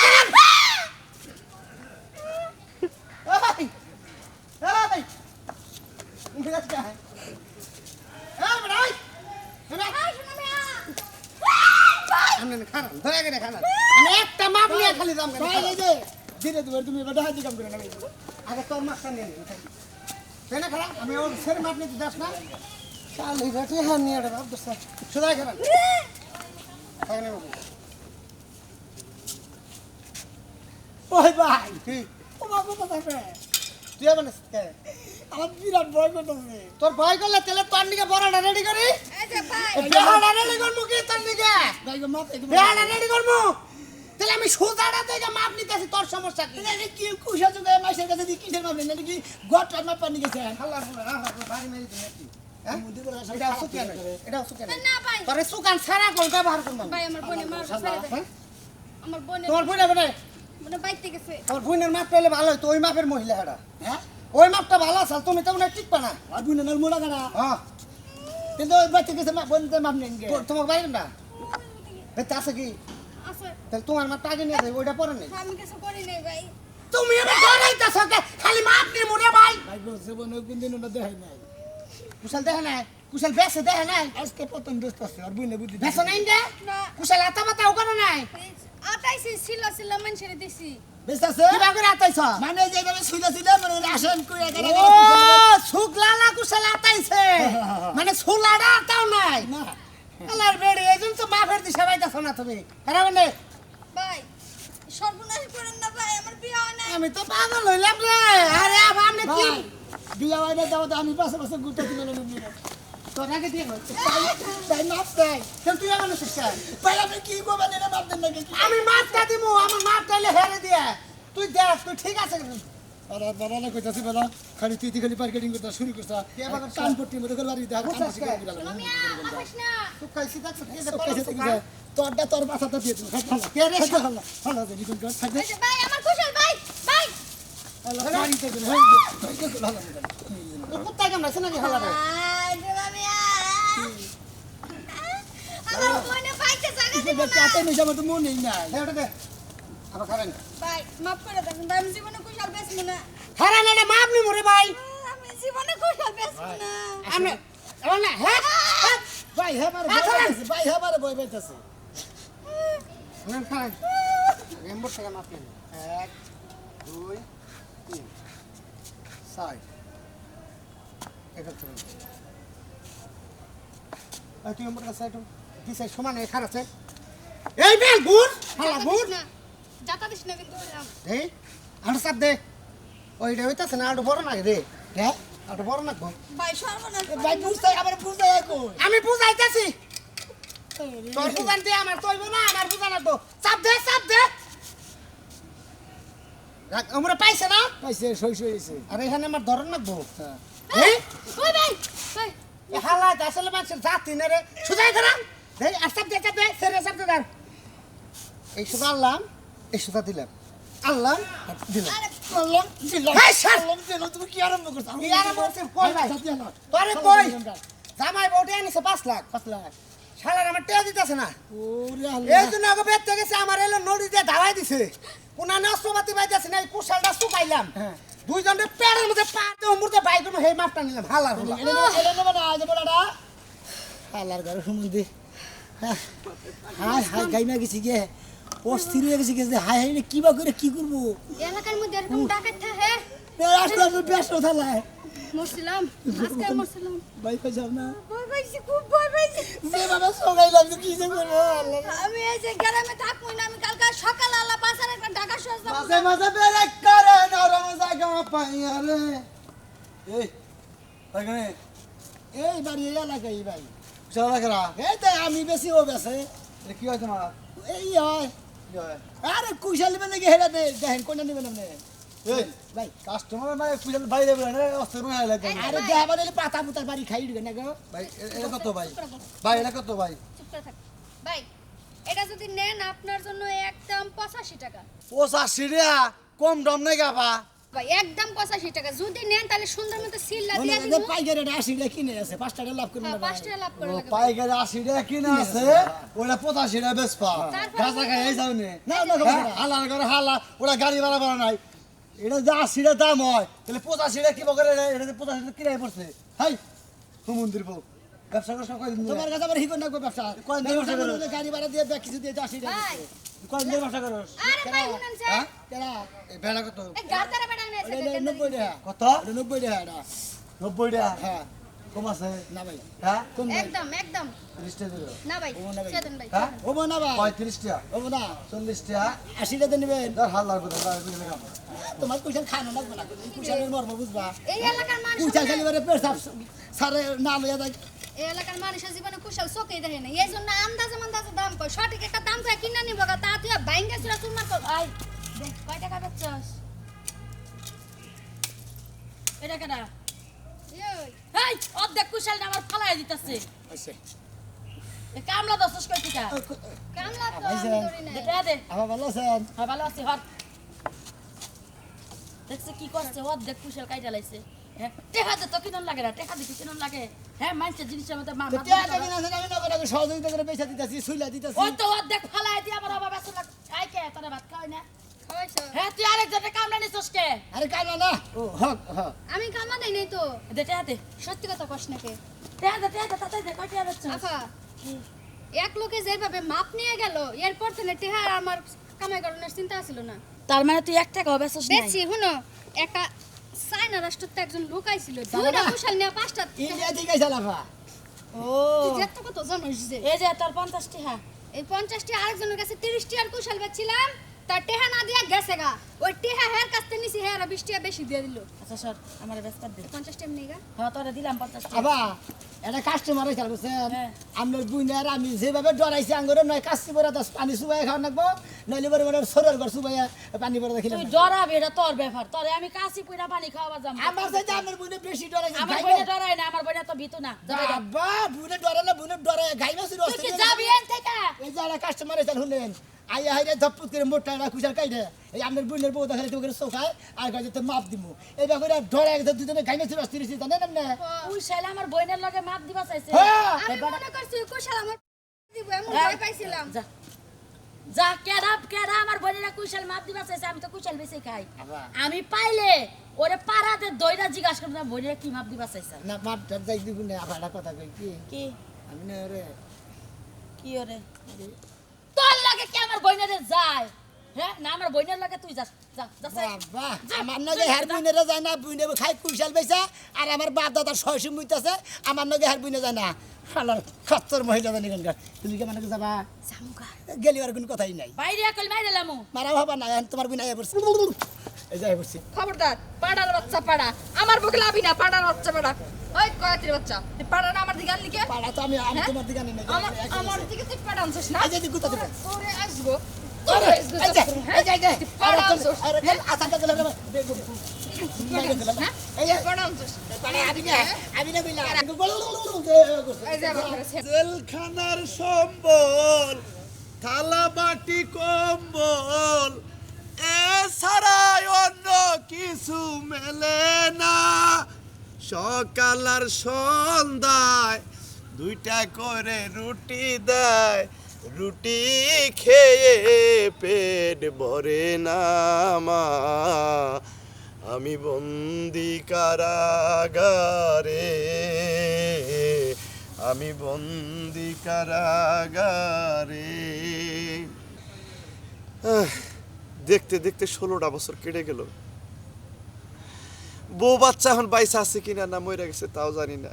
এই, উঠে যাচ্ছে। এই, বেটা, এই, বেটা, ভাই শুনো মিয়া। আপনি খারাপ, দয়া করে খারাপ। আমি একটা মাপ নিয়ে খালি দাম কেন ভাই এই যে ধীরে ধীরে তুমি বেটা হাতি কাম করে না আগে তোর মাপটা নিয়ে নিবি তাই না খারাপ আমি ওর সের মাপ নিতে দাস না চালু বেটে হ্যাঁ নিয়ে এটা ভাব দোস্ত সুদাই খারাপ তাই না বাবু ওই ভাই কি ও বাবু কথা কে তুই মানে আমার বিরাট ভয় করতেছে তোর ভয় করলে তাহলে তোর নিকে বড়টা রেডি করি এই যে ভাই বেহাটা রেডি করবো কি তোর নিকে ভাই গো মাপ একদম বেহাটা রেডি করবো তাহলে আমি সুদাটা থেকে মাপ নিতেছি তোর সমস্যা কি এটা কি কুশা যুগে মাসের কাছে দি কিসের মাপ নেই কি গট মাপ পানি গেছে হাল্লার ফুলা হাল্লার বাড়ি মেরে দিন একটু হ্যাঁ মুদি করে এটা সুকান এটা সুকান না ভাই তোরে সুকান সারা কোন ব্যবহার করবো ভাই আমার বোনে মার হ্যাঁ? আমার বোনে তোমার বোন হবে মানে বাইতে গেছে। তোর বোনের মাপ পেলে ভালো হইতো ওই মাপের মহিলা এটা হ্যাঁ ওই মাপটা ভালো আছে তুমি তো মনে হয় টিকবা না আর বুনে নল মোড়া কাটা হ্যাঁ কিন্তু ওই বাচ্চা কাছে মাপ বলতে মাপ নেই গে তোমার বাইরে না বেতে আছে কি আছে তাহলে তোমার মাপটা আগে নিয়ে যাবে ওইটা পরে নেই আমি কিছু করি নাই ভাই। তুমি এবার ডরাইতেছ খালি মাপ নিয়ে মরে ভাই ভাই গো জীবনে কোনদিন ওটা দেখাই নাই কুশল দেখে নাই কুশল বেসে দেখে নাই আজকে প্রথম দোস্ত আছে আর বুনে বুদ্ধি বেসে নাই দে না কুশল আতা মাতা ওখানে নাই 28 দিছি সিলা সিলা মানুষের দিছি বেস্তাছে কিবা করে আতাইছ মানে যেভাবে শুইলা শুইলা মানে আসেন কই একা ও সুগলালা কুশাল আতাইছে মানে সুলাডা আতাও নাই না আলার বেড়ে এইজন তো মাফের দিশা পাইতাছ না তুমি আরে মানে ভাই সর্বনাশ করেন না ভাই আমার বিয়ে হয় না আমি তো পাগল হইলাম রে আরে আপনি কি ভাই বিয়া হইলে দাও তো আমি পাশে পাশে গুটা দিলে নিয়ে তোর আগে দিয়ে হল তাই মাপ তাই কেন তুই আমার শিষ্য ভাই আপনি কি করবেন এটা মাপ দেন নাকি আমি মাপটা দিমু আমার মাপ চাইলে হেরে দিয়া তুই দেখ তুই ঠিক আছে আরে বানালে কইতাছি বলা খালি তুই খালি মার্কেটিং করতে শুরু করছ কে বাবা কান পট্টি মতো করে বাড়ি দেখ কান শিখে দিলাম তুমি আসিস না তুই কইছি দেখ তুই কইছে ঠিক আছে তোরটা তোর মাথাটা দিয়ে দিল কে রে ভালো ভালো যে নিকুন কর থাকবে এই যে ভাই আমার কুশল ভাই ভাই আল্লাহ বাড়িতে গেল ভালো তোর কুত্তা কেমন আছে নাকি হলা রে আই রে মিয়া আমার মনে পাইতে জায়গা কিছু দেখতে আতে নিছে আমার তো মনেই নাই দে ওটা দে আবার খাবেন ভাই মাফ করে দেন ভাই আমি জীবনে কুশল বেচবো না খারা না মাপ নি মরে ভাই আমি জীবনে কুশল বেচবো না আমি এমন না হ্যাঁ ভাই হেবার ভাই হেবার বই বাইতেছে নেন খান এম্বর থেকে মাপ নেন 1 2 3 4 একাত্তর তুই এম্বর কাছে একটু দিছে সমান খারাপ আছে এই বেল বুট হালা বুট না জাতা দিস না কিন্তু এই আড় সাপ দে ওইটা হইতাছে না আড় বড় না রে হ্যাঁ আড় বড় না ভাই সর্বনাশ ভাই বুঝতাই আবার বুঝতাই কই আমি বুঝাইতেছি তোর বুঝানতে আমার তৈব না আমার বুঝানা তো চাপ দে রাখ আমরা পাইছে না পাইছে সই সই হইছে আর এখানে আমার ধরন লাগবো হ্যাঁ এই ওই ভাই ভাই এ হালাত আসলে মানুষের জাতি না রে সুজাই ধরা এই আর চাপ দে সেরে চাপ দে ধর এই সুদা আনলাম এই সুদা দিলাম আনলাম আর দিলাম আরে আল্লাহ দিলাম এই স্যার! আল্লাহ দিলাম তুমি কি আরম্ভ করছো কি আরম্ভ করছিস? কই ভাই? সাথে না তোরে কই জামাই বউটে আনিছে 5 লাখ 5 লাখ শালার আমার টেয়া দিতেছে না ওরে এই আল্লাহ জন্য আগে বের থেকে গেছে আমার এলো নড়ি দিয়ে ধাওয়াই দিছে কোনানে অস্ত্রপাতি পাইতেছে না এই কুশালটা শুকাইলাম হ্যাঁ। দুইজনের পেটের মধ্যে পা দিয়ে মুরতে বাইক কোনো হেই মাপটা নিলাম হালার হলা এটা নেব না আজ বড়াটা আল্লাহর ঘরে সুমন্দি হাই হাই গাইমা গেছি গে অস্থির হয়ে গেছি গেছে হাই হাই কিবা করে কি করবো এলাকার মধ্যে এরকম ডাকাত থাকে রাস্তা ব্যস্ত থালায় মরছিলাম আজকে মরছিলাম ভাই পাইছাম না ভয় পাইছি খুব ভয় পাইছি যেভাবে সবাইলাম তো কি যে করবো আল্লাহ আমি এই যে গ্রামে থাকবো না আমি কালকে সকাল আল্লাহ পাশার একটা ঢাকা সজলাম মাঝে মাঝে বেরেক করে নরম জায়গা পাইয়া রে এই ওইখানে এই বাড়ি এই এলাকায় এই ভাই চলা করা এই তো আমি বেশি ও বেশে কি হয় তোমার এই হয় কি হয় আরে কুশালি মানে কি হেরা দে দেখেন কোনটা নেবেন আপনি এই ভাই কাস্টমার মানে পূজার বাইরে বলে না অস্থির হয়ে লাগে আরে দেহা বাদে পাতা পুতার বাড়ি খাই দিবেন না গো ভাই এটা কত ভাই ভাই এটা কত ভাই চুপ করে থাক ভাই এটা যদি নেন আপনার জন্য একদম 85 টাকা 85 টাকা কম দাম নাই গাবা ভাই একদম 85 টাকা যদি নেন তাহলে সুন্দর মতো সিল্লা মনে দিয়ে হয় দিব যে পাইকারি 80 টাকা কিনে আছে 5 টাকা লাভ করবেন না ভাই 5 টাকা লাভ করে লাগে পাইকারি 80 টাকা কিনে আছে ওটা 85 টাকা বেচপা গাছা খাই এই যাও নে না না হালার করে হালা ওরা গাড়ি ভাড়া ভাড়া নাই এটা যে 80 টাকা দাম হয় তাহলে 85 টাকা কি বকরে এটা 85 টাকা কিনে পড়ছে হাই হুমন্দির বউ ব্যবসা করছ কয় দিন তোমার কাছে আবার হিকো না গো ব্যবসা কয় দিন ব্যবসা করো? গাড়ি ভাড়া দিয়ে ব্যাগ কিছু দিয়ে 80 টাকা ভাই কয় দিন ব্যবসা করছ আরে ভাই শুনেন স্যার হ্যাঁ কেডা এই ভেড়া কত এই গাড়তারা বেড়া না এটা 90 টাকা কত এটা 90 টাকা এটা 90 টাকা হ্যাঁ কম আছে না ভাই হ্যাঁ কম নাই একদম একদম 30 টাকা দিলো না ভাই ও না ভাই। সেদিন ভাই হ্যাঁ ওবো না ভাই 35 টাকা ওবো না 40 টাকা 80 টাকা নেবেন ধর হালার কথা বুঝলে কাম তোমার কুশাল খানো লাগবে না কুশালের মর্ম বুঝবা এই এলাকার মানুষ কুশাল খালি বারে পেশাব সারে না লইয়া যায় এই এলাকার মানুষের জীবনে কুশল চোখে দেখে না এই জন্য আন্দাজে মান্দাজে দাম কয় সঠিক একটা দাম কয় কিনা নিব গা তা তুই বাইঙ্গা চুরা চুরমার কর আই দেখ কয় টাকা বেচছস এটা কেডা এই এই অর্ধেক কুশাল আমার ফালাই দিতেছে আচ্ছা কামলা দছস কই টিকা কামলা তো ভাই আমি স্যার। ধরি না দে দে আমার ভালো আছেন হ্যাঁ ভালো আছি হর দেখছে কি করছে অর্ধেক কুশাল কাইটা লাইছে হ্যাঁ টেকা দে তো কিনন লাগে না টেকা দিতে কিনন লাগে হ্যাঁ মানুষের জিনিসের মধ্যে মা তো টাকা কিনা আছে আমি নগদ আগে সহযোগিতা করে পয়সা দিতেছি সুইলা দিতেছি ওই তো অর্ধেক ফালাই দিয়ে আবার আবার বেসন খাই কে তোরা ভাত খাওয়াই না খাওয়াইছ হ্যাঁ তুই আরেকজনের কামলা নিছস কে আরে কানা না ও হক হক আমি কামলা দেই নাই তো দে টেকা দে সত্যি কথা কস নাকি টেকা দে তাতে দে কয় টেকা বেচছস আফা এক লোকে যেভাবে মাপ নিয়ে গেল এরপর থেকে টেহার আমার কামাই করানোর চিন্তা ছিল না তার মানে তুই 1 টাকাও বেচছ না বেশি শুনো একটা চায়না রাষ্ট্রতে একজন লোক আইছিল জানো দুইটা না? কুশাল নিয়ে 5টা ইন্ডিয়া থেকে চালাফা ও তুই যেত কত জানিস যে এই যে তোর 50 টাকা এই 50টি আরেকজনের কাছে 30টি আর কুশাল বেচছিলাম তার টেহা না দিয়া গেছে গা ওই টেহা হের কাছ থেকে নিছি হের 20 টাকা বেশি দিয়ে দিল আচ্ছা সর আমার বেচপার দে 50 টাকা নেগা হ্যাঁ তোরে দিলাম 50 টাকা আবা এটা কাস্টমার এসে বুঝছেন হ্যাঁ। আপনার বুইনার আমি যেভাবে ডরাইছি আঙ্গুরে নয় কাশি পরে 10 পানি সুবাই খাওয়া লাগবো নইলে বড় বড় সরের ঘর সুবাই পানি পরে দেখিলাম তুই ডরাবি এটা তোর ব্যাপার তোরে আমি কাশি পুরা পানি খাওয়াবা যাম আমার সাথে আপনার বুইনে বেশি ডরাইছে আমার বইনে ডরাই না আমার বইনে তো ভিতু না বাবা বুইনে ডরালে বুইনে ডরাই গাইবা শুরু তুই কি যাবি এন থেকে এই যে একটা কাস্টমার এসে শুনলেন আইয়া হাইরে ধপ্পুত করে মোটা একটা কুশাল কাইডে এই আপনার বুইনের বউ দেখালে তোকে চোখায় আর কাজে তো মাপ দিমু এই ব্যাপারে ডরাই গেছে দুজনে গাইবা শুরু আসতে জানেন না তুই শালা আমার বইনের লগে মাপ দিবা চাইছে হ্যাঁ আমি মনে করছি কুশাল আমার দিব এমন ভয় পাইছিলাম যা যা কেডা আমার বইনেরা কুশল মাপ দিবা চাইছে আমি তো কুশল বেশি খাই আমি পাইলে ওরে পাড়াতে দইরা জিজ্ঞাসা করতাম বইনেরা কি মাপ দিবা চাইছে না মাপটা যাই দিব না আবার একটা কথা কই কি কি আমি না রে কি ওরে তোর লাগে কি আমার বইনেরে যায় হ্যাঁ না আমার বইনের লাগে তুই যাস যা যা যাই। বাবা আমার নগে হের বুইনেরা যায় না বুইনে খাই কুশাল বেচা আর আমার বাপ দাদার শয়সি মুইতাছে আমার নগে হের বুইনে যায় না শালার খচ্চর মহিলা জানি গানগার তুমি কি মানে যাবা জামুকা গেলি আর কোনো কথাই নাই বাইরে কল মাইরে লামু মারা বাবা না তোমার বুইনা আইয়া পড়ছে এই যাই পড়ছে খবরদার পাড়ার বাচ্চা পাড়া আমার বুকে লাভি না পাড়ার বাচ্চা পাড়া ওই কয়াতির বাচ্চা তুই পাড়ার আমার দিকে আনলি কে পাড়া তো আমি হ্যাঁ? তোমার দিকে আনি না আমার দিকে তুই পাড়া আনছিস না এই যে গুতা দিবে তোরে আসবো আরে তোরে আসবো এই যে হ্যাঁ? এই যে, এই যে তুই পাড়া আনছিস আরে চল আসাটা দিলাম না হ্যাঁ? এই যে পাড়া আনছিস পাড়া আমি না বিলা এই যে আমার কাছে জেলখানার সম্বল থালা বাটি কম্বল এছাড়াই অন্য কিছু মেলে না সকাল আর সন্ধ্যায় 2টা করে রুটি দেয় রুটি খেয়ে পেট ভরে না মা আমি বন্দি কারাগারে আমি বন্দি কারাগারে দেখতে দেখতে 16টা বছর কেটে গেল বউ বাচ্চা এখন বাইসা আছে কিনা না মরে গেছে তাও জানি না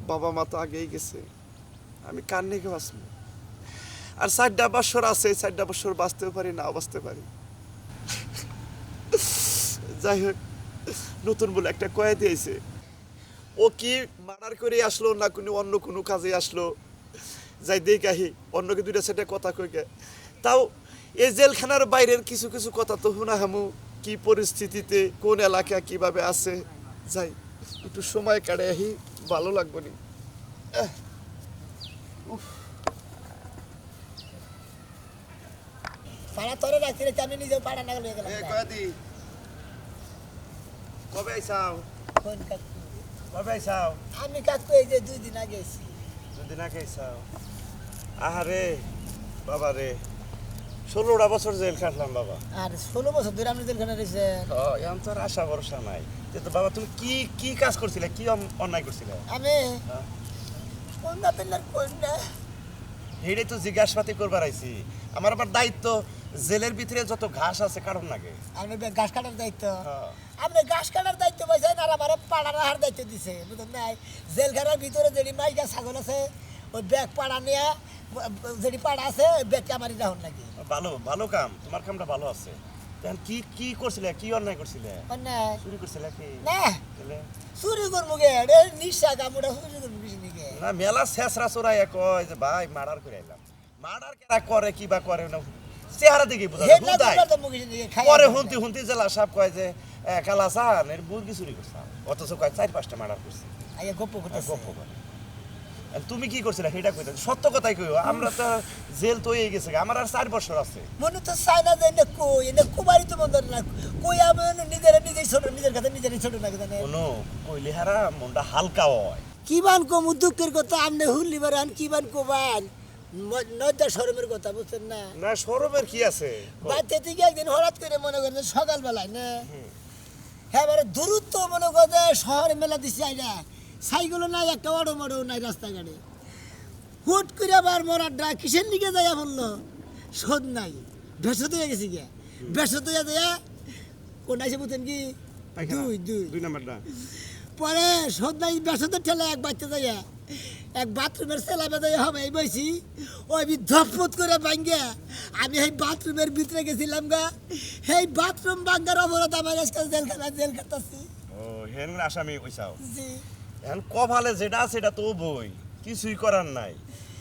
বাবা মা তো আগেই গেছে আমি কার নেগে বাঁচবো আর 4টা বছর আছে 4টা বছর বাঁচতেও পারি নাও বাঁচতে পারি যাই হোক নতুন বলে একটা কয়েদি আইছে ও কি মার্ডার করে আসলো না কোনো অন্য কোনো কাজে আসলো যাই দেখাহি অন্যকে 2টা 4টা কথা কইকে তাও এই জেলখানার বাইরের কিছু কিছু কথা তো শোনা হামু কি পরিস্থিতিতে কোন এলাকা কিভাবে আছে যাই একটু সময় কাটে আহি ভালো লাগবে নি পাড়া তোরে রাখতে রেখে আমি নিজেও পাড়া না গেলে গেলাম কয়দি কবে আইসাও কোন কাকু? কবে আইসাও আমি কাকু এই যে 2 দিন আগে এসেছি যদি না খাইছাও আহারে বাবা রে 16টা বছর জেল কাটলাম বাবা আর 16 বছর ধরে আপনি জেলখানে রয়েছেন এখন তো আর আশা ভরসা নাই তো বাবা তুমি কি কি কাজ করছিলে কি অন্যায় করছিলে আমি হ্যাঁ। কোন না পেলার কোন না হেডে তো জিজ্ঞাসাপাতি করবার আইছি আমার আবার দায়িত্ব জেলের ভিতরে যত ঘাস আছে কারণ লাগে আমি গাছ কাটার দায়িত্ব হ্যাঁ। আপনি গাছ কাটার দায়িত্ব পাইছেন আর আমার পাড়া রাখার দায়িত্ব দিছে বুঝলেন নাই জেলখানার ভিতরে যেটি মাইকা ছাগল আছে ওই ব্যাগ পাড়া নিয়ে যেটি পাড়া আছে ওই ব্যাগটা আমারই রাখুন নাকি ভালো ভালো কাম তোমার কামটা ভালো আছে এখন কি কি করছিলে কি অন্যায় করছিলে অন্যায় চুরি করছিলে কি না তাহলে? চুরি করবো গে রে নিশা কামড়া চুরি করবো কিছু নিকে না মেলা শেষরা চোরাই কয় যে ভাই মার্ডার করে আইলাম মার্ডার কেরা করে কি বা করে না চেহারা দেখি বোঝা যায়, হেডলা হুদায়। করবার তো মুখে নিকে খাই পরে হুনতি হুনতি জেলা সাহেব কয় যে কালা সান এর মুরগি চুরি করছে অথচ কয় 4-5টা মার্ডার করছে আইয়া গপ্প করতেছে গপ্প করে আর তুমি কি করছিলে সেটা কইতে সত্য কথাই কইও আমরা তো জেল তো হয়ে গেছে আমার আর 4 বছর আছে মনে তো চাই না যে এনে কই এনে কুমারি তো বন্ধ না কই আমি নিজের নিজেই ছোট নিজের কাছে নিজেরই ছোট না জানে কোনো কইলে হারা মনটা হালকা হয় কিবান কম দুঃখের কথা আমনে হুল্লি বারান কিবান কোবান নয়টা শরমের কথা বুঝছেন না না শরমের কি আছে বাচ্চা থেকে একদিন হঠাৎ করে মনে করেন যে সকালবেলায় না হ্যাঁ এবারে দূরত্ব মনে করে যে শহরে মেলা দিছি আইনা সাইকেলও নাই একটা অটো মটো নাই রাস্তাঘাটে হুট করে আবার মরার ডা কিসের দিকে যাইয়া বললো শোধ নাই ব্যস্ত হয়ে গেছি গিয়া ব্যস্ত হয়ে দেয়া কোন আইসে বুঝছেন কি দুই নাম্বারটা পরে সন্ধ্যায় ব্যস্ত ঠেলে এক বাচ্চা যাইয়া এক বাথরুমের সেলা বেঁধে হবে এই বসি ওই ধপফত করে ভাঙ্গে আমি এই বাথরুমের ভিতরে গেছিলাম গা এই বাথরুম ভাঙ্গার অবরোধ আমার আজকে জেল খাটাচ্ছি ও হেন আসামি ওইসাও জি এখন কপালে যেটা আছে সেটা তো বই কিছুই করার নাই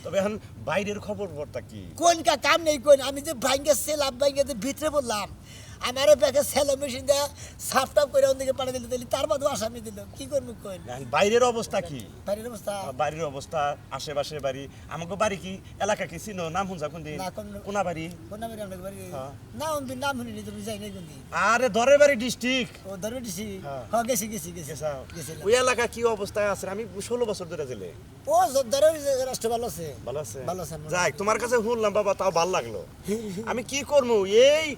তবে এখন বাইরের খবরটা কি কোন কাম নেই কোন আমি যে ভাঙ্গে সেলাম ভাঙ্গে যে ভিতরে বললাম আমারও ব্যাগে সেলো মেশিন দেয়া সাফ টাপ করে ওদিকে পাঠিয়ে দিল তাহলে তার বাদও আসামি দিল কি করবো কোন এখন বাইরের অবস্থা কি বাড়ির অবস্থা বাড়ির অবস্থা আশেপাশে বাড়ি আমাকে বাড়ি কি এলাকা কি চিনো নাম শুনছা কোন দিন না, কোনা বাড়ি কোন নামের আমরা বাড়ি হ্যাঁ। নাম শুনিনি তুমি যাই নাই কোন দিন আরে দরের বাড়ি ডিস্ট্রিক্ট ও ধরে দিছি হ্যাঁ। হ্যাঁ গেছি গেছিলাম ওই এলাকা কি অবস্থায় আছে আমি 16 বছর ধরে জেলে ও ধরে রাষ্ট্র ভালো আছে ভালো আছে ভালো আছে, মনে যাই তোমার কাছে শুনলাম বাবা তাও ভালো লাগলো আমি কি করবো এই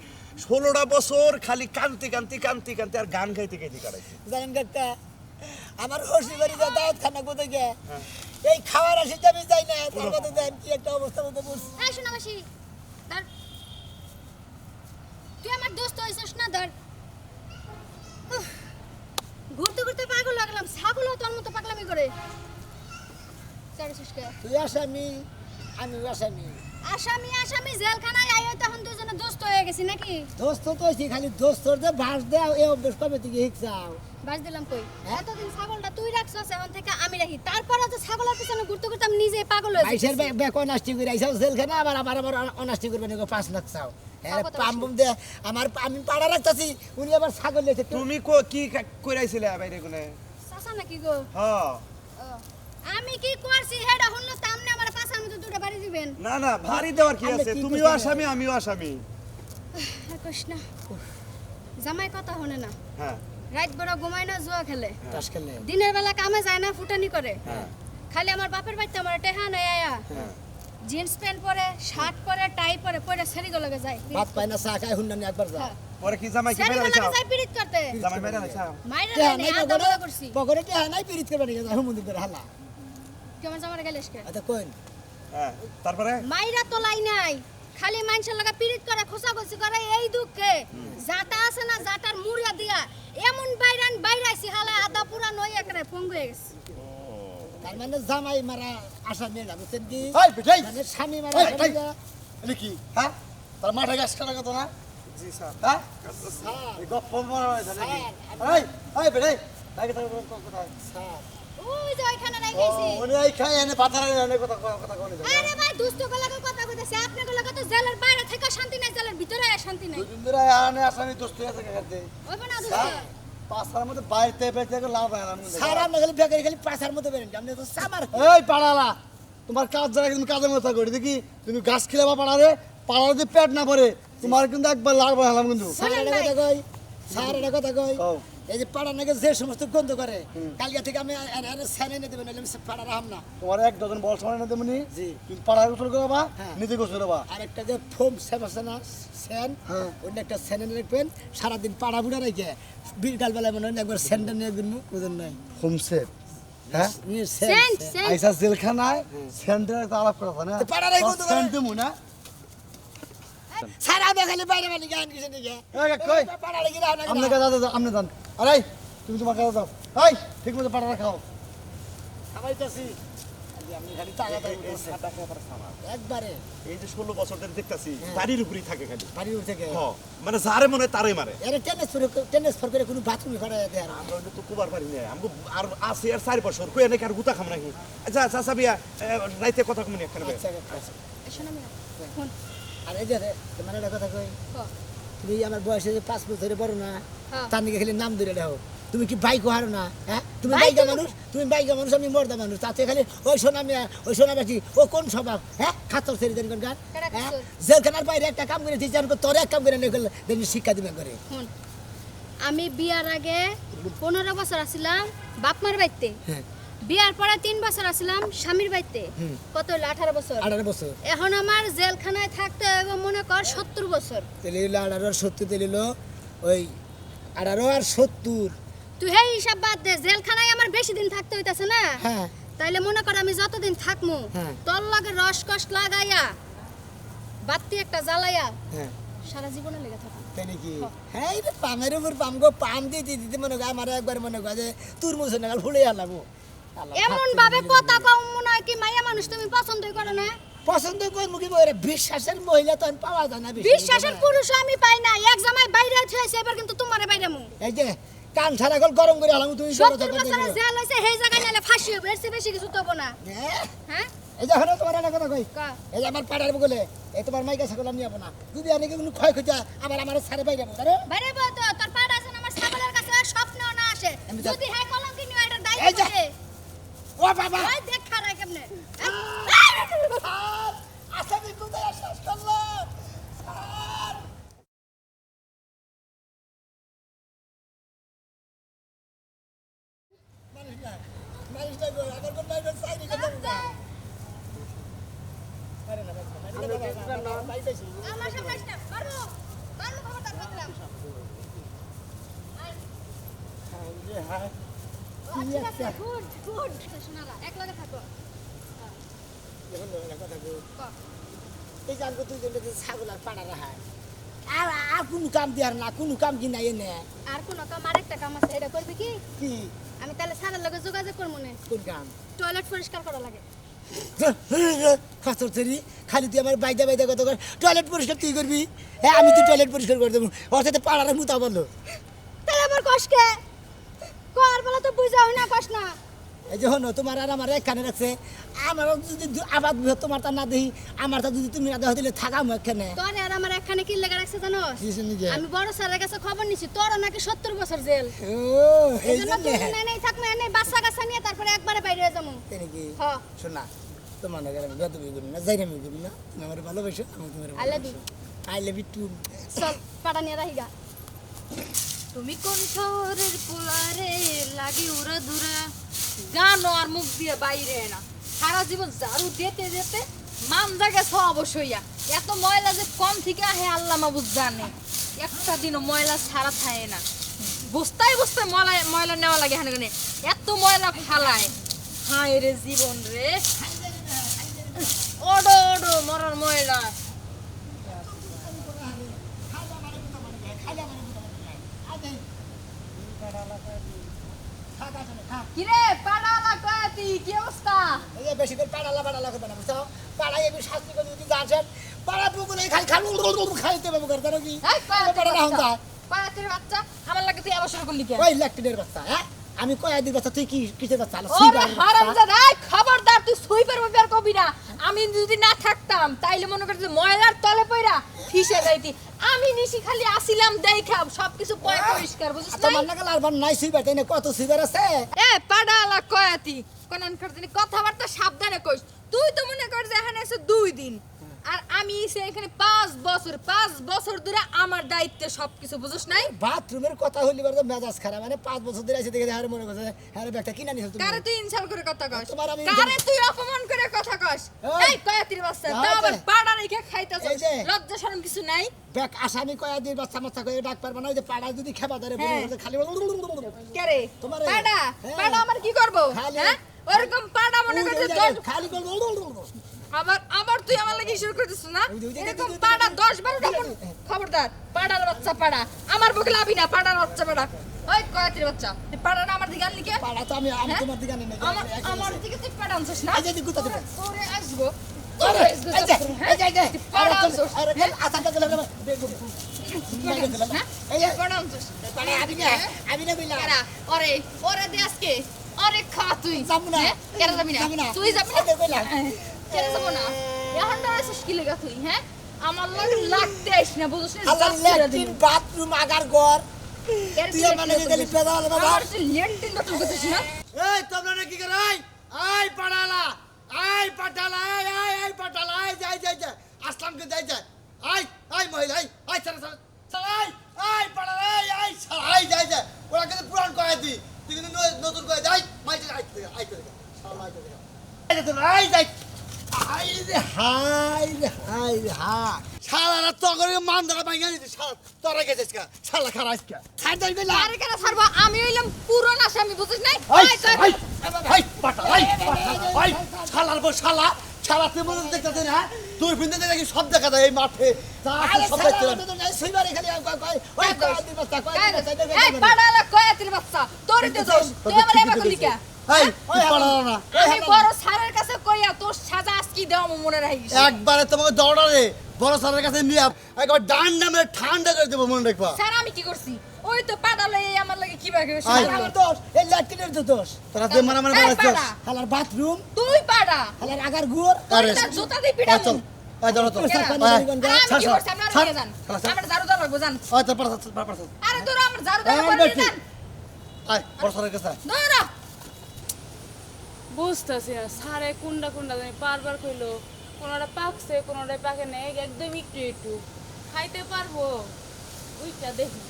16টা বছর খালি কান্তি আর গান গাইতে কাটাইছি জানেন কাকা আমার হসি বাড়ি যা দাওয়াত খানা কোথায় গে এই খাওয়ার আসি আমি যাই না তার মধ্যে দেন কি একটা অবস্থা মধ্যে বলছি এই শোনা মাসি ধর তুই আমার দোস্ত হইছিস না ধর উফ, ঘুরতে ঘুরতে পাগল লাগলাম ছাগলও তোর মতো পাগলামি করে চারিছিস কে তুই আসামি আমি আসামি আসামি জেলখানায় আইও তখন দুজনে দোস্ত হয়ে গেছি নাকি দোস্ত তো হইছি খালি দোস্তর যে ভাস দেও এই অভ্যেস কবে থেকে শিখছাও বাস দিলাম কই এতদিন ছাগলটা তুই রাখছস এখন থেকে আমি রাখি তারপরে তো ছাগলের পিছনে ঘুরতে ঘুরতে আমি নিজে পাগল হয়ে আইসের যাচ্ছি। ব্যাক অনাষ্টি করে আইসাও জেলখানা আবার অনাষ্টি করবেন 5 লাখ চাও হ্যাঁ কত পাম বুম দে আমি পাড়া রাখতাছি উনি আবার ছাগল লেছে তুমি কি কইরাইছিলে বাইরে কোনে চাচা নাকি গো হ্যাঁ ও, আমি কি করছি হেডা হল সামনে আমার পাশে আমি তো দুটো বাড়ি দিবেন না ভারী দেওয়ার কি আমরা আছে কি তুমিও করছি? আসামি আমিও আসামি কৃষ্ণ জামাই কথা হনে না হ্যাঁ রাত বড় ঘুমায় না জুয়া খেলে তাস খেলে দিনের বেলা কামে যায় না ফুটানি করে খালি আমার বাপের বাড়িতে আমার টেহা নাই আয়া জিন্স প্যান্ট পরে শার্ট পরে টাই পরে সেরি গলগে যায় ভাত পায় না চা খায় হুন্ডানি একবার যা পরে কি জামাই কি সেরি মেরে গলগে দাও যায় পিরিত করতে জামাই মেরে দাও মাইরা টেহা নাই নাই আদা বড় করছি পকরে টেহা নাই পিরিত করবে না হুমুন্দি করে হালা কেমন জামার গেলেস কে আচ্ছা কইন হ্যাঁ তারপরে মাইরা তোলাই নাই খালি মানুষের লাগা পিরিত করে খোসাখুসি করে এই দুঃখে জাটা আছে না জাটার মুড়িয়া দিয়া এমন বাইরাইছি হালা আদা পুরা নই একরে ফঙ্গ হয়ে গেছে তার মানে জামাই মারা আশা নিয়ে যাবো বুঝছেন কি এই বেটাই মানে স্বামী মারা এই, আশা এই। নিয়ে এটা কি হ্যাঁ তার মাঠে গাছ কাটা কত না জি স্যার হ্যাঁ স্যার, এই গপ্প মরা হয়েছে নাকি স্যার, এই বেটাই লাগে তার কোথায় স্যার, ওই যে ওইখানে রাইখেছি উনি এই খাই এনে পাথারে এনে কথা কোনে আরে ভাই দুষ্ট গলাকে কথা কইতাছে আপনাকে লাগা তো জেলের বাইরে থেকে শান্তি নাই জেলের ভিতরে আর শান্তি নাই দুদিন ধরে আনে আসামি দোস্ত আছে খাতে ওই না দুষ্ট পাঁচটার মধ্যে বাইরে বেঁচে লাভ হয় না স্যার আপনি খালি বেকারি খালি পাশার মতো বেরেন আপনি তো সামার এই পাড়ালা তোমার কাজ যারা তুমি কাজের মতো করি দেখি তুমি গাছ খেলে বা পাড়ারে পাড়ার যদি পেট না ভরে তোমার কিন্তু একবার লাভ হলাম কিন্তু স্যার এটা কথা কই স্যার এটা কথা কই কও। এই যে পাড়া নাকি যে সমস্ত গন্ধ করে কালকে থেকে আমি স্যানে নিয়ে দেবেন আমি পাড়া রাহাম না তোমার এক ডজন বল সমান না তেমনি জি। তুমি পাড়ায় গোসল করবা হ্যাঁ। নিজে গোসল করবা আর একটা যে ফোম স্যাপ আছে না স্যান হ্যাঁ। অন্য একটা স্যানে রাখবেন সারাদিন পাড়া বুড়া রেখে বিকালবেলায় মনে হয় একবার স্যানটা নিয়ে ঘুরবো বুঝেন নাই হোমসেট হ্যাঁ নিয়ে সেন্ট সেন্ট আইসা জেলখানায় সেন্টার একটা আলাপ করা হয় না তো পাড়ারই গন্ধ করে। সেন্ট দেবো না স্যার আমি খালি বাইরে বাইরে গান কিছু নিয়ে এই কই পাড়া লেগে রাও না আপনি কাজে যাও আপনি যান আরে তুমি তোমার কাজে যাও এই ঠিক মতো পাড়া খাও খাবাইতাছি আপনি খালি টাকা একবারে এই যে 16 বছর ধরে দেখতাছি বাড়ির উপরেই থাকে খালি বাড়ির উপর থেকে হ্যাঁ মানে যারে মনে হয় তারে মারে এর টেনিস করে কোনো বাথরুমে করা দেয় না আমরা তো কুবার পারি না আমগো আর আছে আর 4 বছর কই এনে কার গুতা খাম নাকি আচ্ছা চাচা বিয়া রাইতে কথা কমনি একখানে আচ্ছা আচ্ছা শোনা মিয়া ফোন আর এই যে মানে একটা কথা কই ক তুমি আমার বয়সে যে 5 বছর ধরে বড় না হ্যাঁ। তার নিকে খালি নাম ধরে দাও তুমি কি বাইক হারো না হ্যাঁ তুমি বাইক বাইকা তো- মানুষ তুমি বাইকা মানুষ আমি মর্দা মানুষ তাতে খালি ওই সোনা মিয়া ওই সোনা বেশি ও কোন স্বভাব হ্যাঁ খাতর ছেড়ে দেন কোন গান কেডা হ্যাঁ খাতর? জেলখানার বাইরে একটা কাম করে দিয়েছি আমাকে তোর এক কাম করে নিয়ে গেলে দেখবি শিক্ষা দিবে করে ফোন আমি বিয়ার আগে 15 বছর আছিলাম বাপ মার বাড়িতে হ্যাঁ বিয়ার পরে 3 বছর আছিলাম স্বামীর বাড়িতে কত হলো 18 বছর 18 বছর এখন আমার জেলখানায় থাকতে হবে মনে কর 70 বছর তেলে হলো 18 আর 70 তেলে হলো ওই 18 আর 70 তুই সেই হিসাব বাদ দে জেলখানায় আমার বেশি দিন থাকতে হইতাছে না হ্যাঁ তাইলে মনে কর আমি যতদিন থাকমু হ্যাঁ। তোর লগে রস কষ্ট লাগাইয়া বাতি একটা জ্বালাইয়া হ্যাঁ সারা জীবনে লেগে থাকো তাই নাকি হ্যাঁ এই পামের উপর পাম গো পাম দিতে দিতে মনে হয় আমার একবার মনে হয় যে তুরমুজ নাগাল ফুলে আলাবো এমন ভাবে কথা কও মনে হয় কি মাইয়া মানুষ তুমি পছন্দই করো না পছন্দ কর মুখে বলে বিশ্বাসের মহিলা তো পাওয়া যায় না বেশি। বিশ্বাসের পুরুষ আমি পাই না এক জামাই বাইরে হয়েছে এবার কিন্তু তোমারে বাইরে মু এই যে কান ছাড়া গল গরম করে আলাম তুমি 70 বছরের জেল হইছে সেই জায়গায় নালে ফাঁসি হবে এর চেয়ে বেশি কিছু তো হবো না হ্যাঁ এই যে হলো তোমার একটা কথা কই কা এই যে আমার পাড়ার বগলে এই তোমার মাইকা ছাগল আমি যাবো না যদি আমি কোনো ক্ষয় খুঁজা আবার আমার সারে বাইরে যাবো আরে বাইরে বল তো তোর পাড়া আছে না আমার ছাগলের কাছে স্বপ্নও না আসে আমি যা- যদি হ্যাঁ কলঙ্কি নিও এটা দায়ী এই যে- করে ও বাবা ওই দেখ খারা কেমনে আসামি কোথায় শেষ করলো স্যার মানুষ না গো আমার কোন বাইরে সাইনি কথা বলবা আরে না ভাই বেশি আমার সামনে আসনা মারবো মারবো খবরদার বললাম যে হ্যাঁ ঠিক আছে গুড গুড শোনালা এক লগে থাকো এখন না কথা কই ক এই জানগো তুই যে ছাগল আর পাড়া রাখা আর আর কোনো কাম দিয়ার না কোনো কাম কি নাই এনে আর কোন কাম আরেকটা কাম আছে এটা করবে কি কি আমি তাহলে সারার লগে যোগাযোগ করব মনে কোন কাম টয়লেট পরিষ্কার করা লাগে খাতর তরি খালি তুই আমার বাইদা বাইদা কত কর টয়লেট পরিষ্কার তুই করবি হ্যাঁ আমি তো টয়লেট পরিষ্কার করে দেবো ওর সাথে পাড়ারে মুতা বললো তাহলে আমার কষ্টকে কর বলা তো বুঝাও না কষ্ট না এই যে হনো তোমার আর আমার একখানে রাখছে আমার যদি আবাদ বৃহৎ তোমার তা না দেখি আমার তা যদি তুমি না দেখো দিলে থাকাম একখানে তোর আর আমার একখানে কি লাগা রাখছে জানো আমি বড় স্যারের কাছে খবর নিছি তোর নাকি 70 বছর জেল ও এই এই জন্য জন্য তুই নাই থাকবে এনে বাচ্চা কাচ্চা নিয়ে তারপরে একবারে বাইরে হয়ে যাবো নাকি হ্যাঁ শোনা তোমার না গেলে আমি বেদবি করি না যাই আমি করি না তুমি আমার ভালোবাসো আমি তোমার I love you. I love you too চল পাড়া নিয়ে রাহিগা তুমি কোন শহরের পোলারে লাগি উড়া দুরা গানো আর মুখ দিয়ে বাইরে না সারা জীবন ঝাড়ু দিতে দিতে মান জায়গা অবশ্যই এত ময়লা যে কম থেকে আহে আল্লাহ মাবুদ জানে একটা দিনও ময়লা ছাড়া থাকে না বস্তায় বস্তায় ময়লা নেওয়া লাগে হানে এত ময়লা ফালায় হায় রে জীবন রে ওডো ওডো মরার ময়লা কিরে পাড়ালা কয়াতি কি অবস্থা এই যে বেশি করে পাড়ালা পাড়ালা করবে না বুঝছো পাড়াই একটু শাস্তি করে যদি যাচ্ছেন পাড়া পুকুরে খালি খালি খাইতে পাবো করতে নাকি এই পাড়া না হন্দা কয়াতির বাচ্চা আমার লাগে তুই আবার শুরু করলি কেন ওই ইলেকট্রিকের বাচ্চা হ্যাঁ আমি কয়া দিই বাচ্চা তুই কি কিসের বাচ্চা ওরে হারামজাদা এই খবরদার তুই সুইপার মুইপার কবি না আমি যদি না থাকতাম তাইলে মনে করতে ময়লার তলে পইরা ফিসে যাইতি আমি নিশি খালি আসিলাম দেখা সবকিছু পরিষ্কার বুঝছিস না তোমার নাগাল আর নাই সুইবার তাই না কত সুইবার আছে এ পাডালা কয়াতি কোনান করতে কথাবার্তা সাবধানে কইস তুই তো মনে কর যে এখানে এসে 2 দিন আর আমি এসে এখানে 5 বছর ধরে আমার দায়িত্বে সবকিছু বুঝছ নাই বাথরুমের কথা হইলি বার মেজাজ খারাপ মানে 5 বছর ধরে এসে দেখে হারে মনে করছে হ্যাঁ ব্যাগটা কিনা নিছ তুমি কারে তুই ইনসাল করে কথা কস তোমার আমি কারে তুই অপমান করে কথা কস এই, এই কয়াতির বাচ্চা এই তা আবার যে, পাড়া রেখে খাইতাছ এই যে, লজ্জা শরম কিছু নাই ব্যাগ আসামি কয়া দিয়ে বাচ্চা মাচ্চা করে ডাক পারবা না ওই যে পাড়া যদি খেবা ধরে হ্যাঁ। খালি কেরে তোমারে- পাড়া হ্যাঁ। পাড়া আমার কি করব খালি- হ্যাঁ ওরকম পাড়া মনে করতে খালি আবার তুই আমার লাগি শুরু করতেছ না ওই যে, এরকম পাড়া 10-12টা খবরদার পাড়ার বাচ্চা পাড়া আমার বুকে লাভি না পাড়ার বাচ্চা পাড়া ওই কয়াতির বাচ্চা তুই পাড়াটা আমার দিকে আনলি কে পাড়া তো আমি হ্যাঁ? তোমার দিকে আনি না আমার দিকে তুই পাড়া আনছিস না এই যে গুতা দিবে তোরে আসবো আরে এই যে এই যে তুই পাড়া আনছিস আরে আসাটা গেল না এই যে পাড়া আনছিস পাড়া আমি না বইলা কেরা ওরে ওরে দে আজকে ওরে খা তুই যাবো না। হ্যাঁ? কেরা যাবি না যাবো না। তুই যাবি না ওরে কইলা। কেরা যাবো না এখন তো আসিস কি লাগা তুই হ্যাঁ আমার লাগে লাগতে আইস না বুঝছিস না আল্লাহ ল্যাট্রিন বাথরুম আগার ঘর তুই আমার লাগে গেলি পেদাল বাবা আমার তুই ল্যাট্রিন বাথরুম করছিস না এই তোমরা কি করে আই পাড়ালা আই পাটালা আই পাটালা আই যাই যাই যাই আসলামকে যাই যাই আই মহিলা আই চালাই আই পাড়ালা আই আই যাই যাই ওরা কিন্তু পুরান কয়ে দি তুই কিন্তু নতুন কয়ে যাই মাইতে আই করে আই যাই আই রে হাই রে হাই রে হাই শালারা তো করে মান দাঁড়া ভাঙা দিতে শালা তোরা গেছিস কা শালা খারাপ কা খাই যাই বেলা আরে কেন ছাড়বো আমি হইলাম পুরন আসামি বুঝছিস না শালার বউ শালা সারাতে মনে দেখতেছে না তুই বিন্দু দেখি সব দেখা যায় এই মাঠে তা আরে সব সারা দেখতে মতো তো নাই সইবারে খালি কয় ওই কয় বস্তা এই পাড়ালা কয়াতির বাচ্চা তোরই তো দোষ তুই আমার এবার কোন দিকে এই তুই পাড়ালো না আমি বড় স্যারের কাছে কইয়া তোর সাজা আজকে দেও মনে রাখিস একবারে তোমাকে দৌড়ালে বড় স্যারের কাছে নিয়ে একবার ডান নামে ঠান্ডা করে দেবো মনে রাখবা স্যার আমি কি করছি ওই তো পাড়ালা এই আমার লাগে কি বাকি আমার দোষ এই ল্যাট্রিনের তো দোষ তোরা যে মারামারি এই করাচ্ছিস পাড়া হালার বাথরুম তুই পাড়া হালার আগার গুড় তোর তার জুতা দিয়ে পিটা চল এই ধরো তো তোর সাথে এই, পানি আমি কি করছি আমরা ছাড়, নিয়ে যান ছাড়, ছাড়। আমরা ঝাড়ু দেওয়া লাগবো জান ওই তো পাড়া পাড়া আরে দূর আমার ঝাড়ু দেওয়া এই, করে বেটি। যান আয় বড় স্যারের কাছে আয়। দৌড়া বুঝতেছি না সারে কোনটা কোনটা জানি বারবার কইলো কোনোটা পাকছে কোনোটা পাকে নেই একদম একটু একটু খাইতে পারবো ওইটা দেখি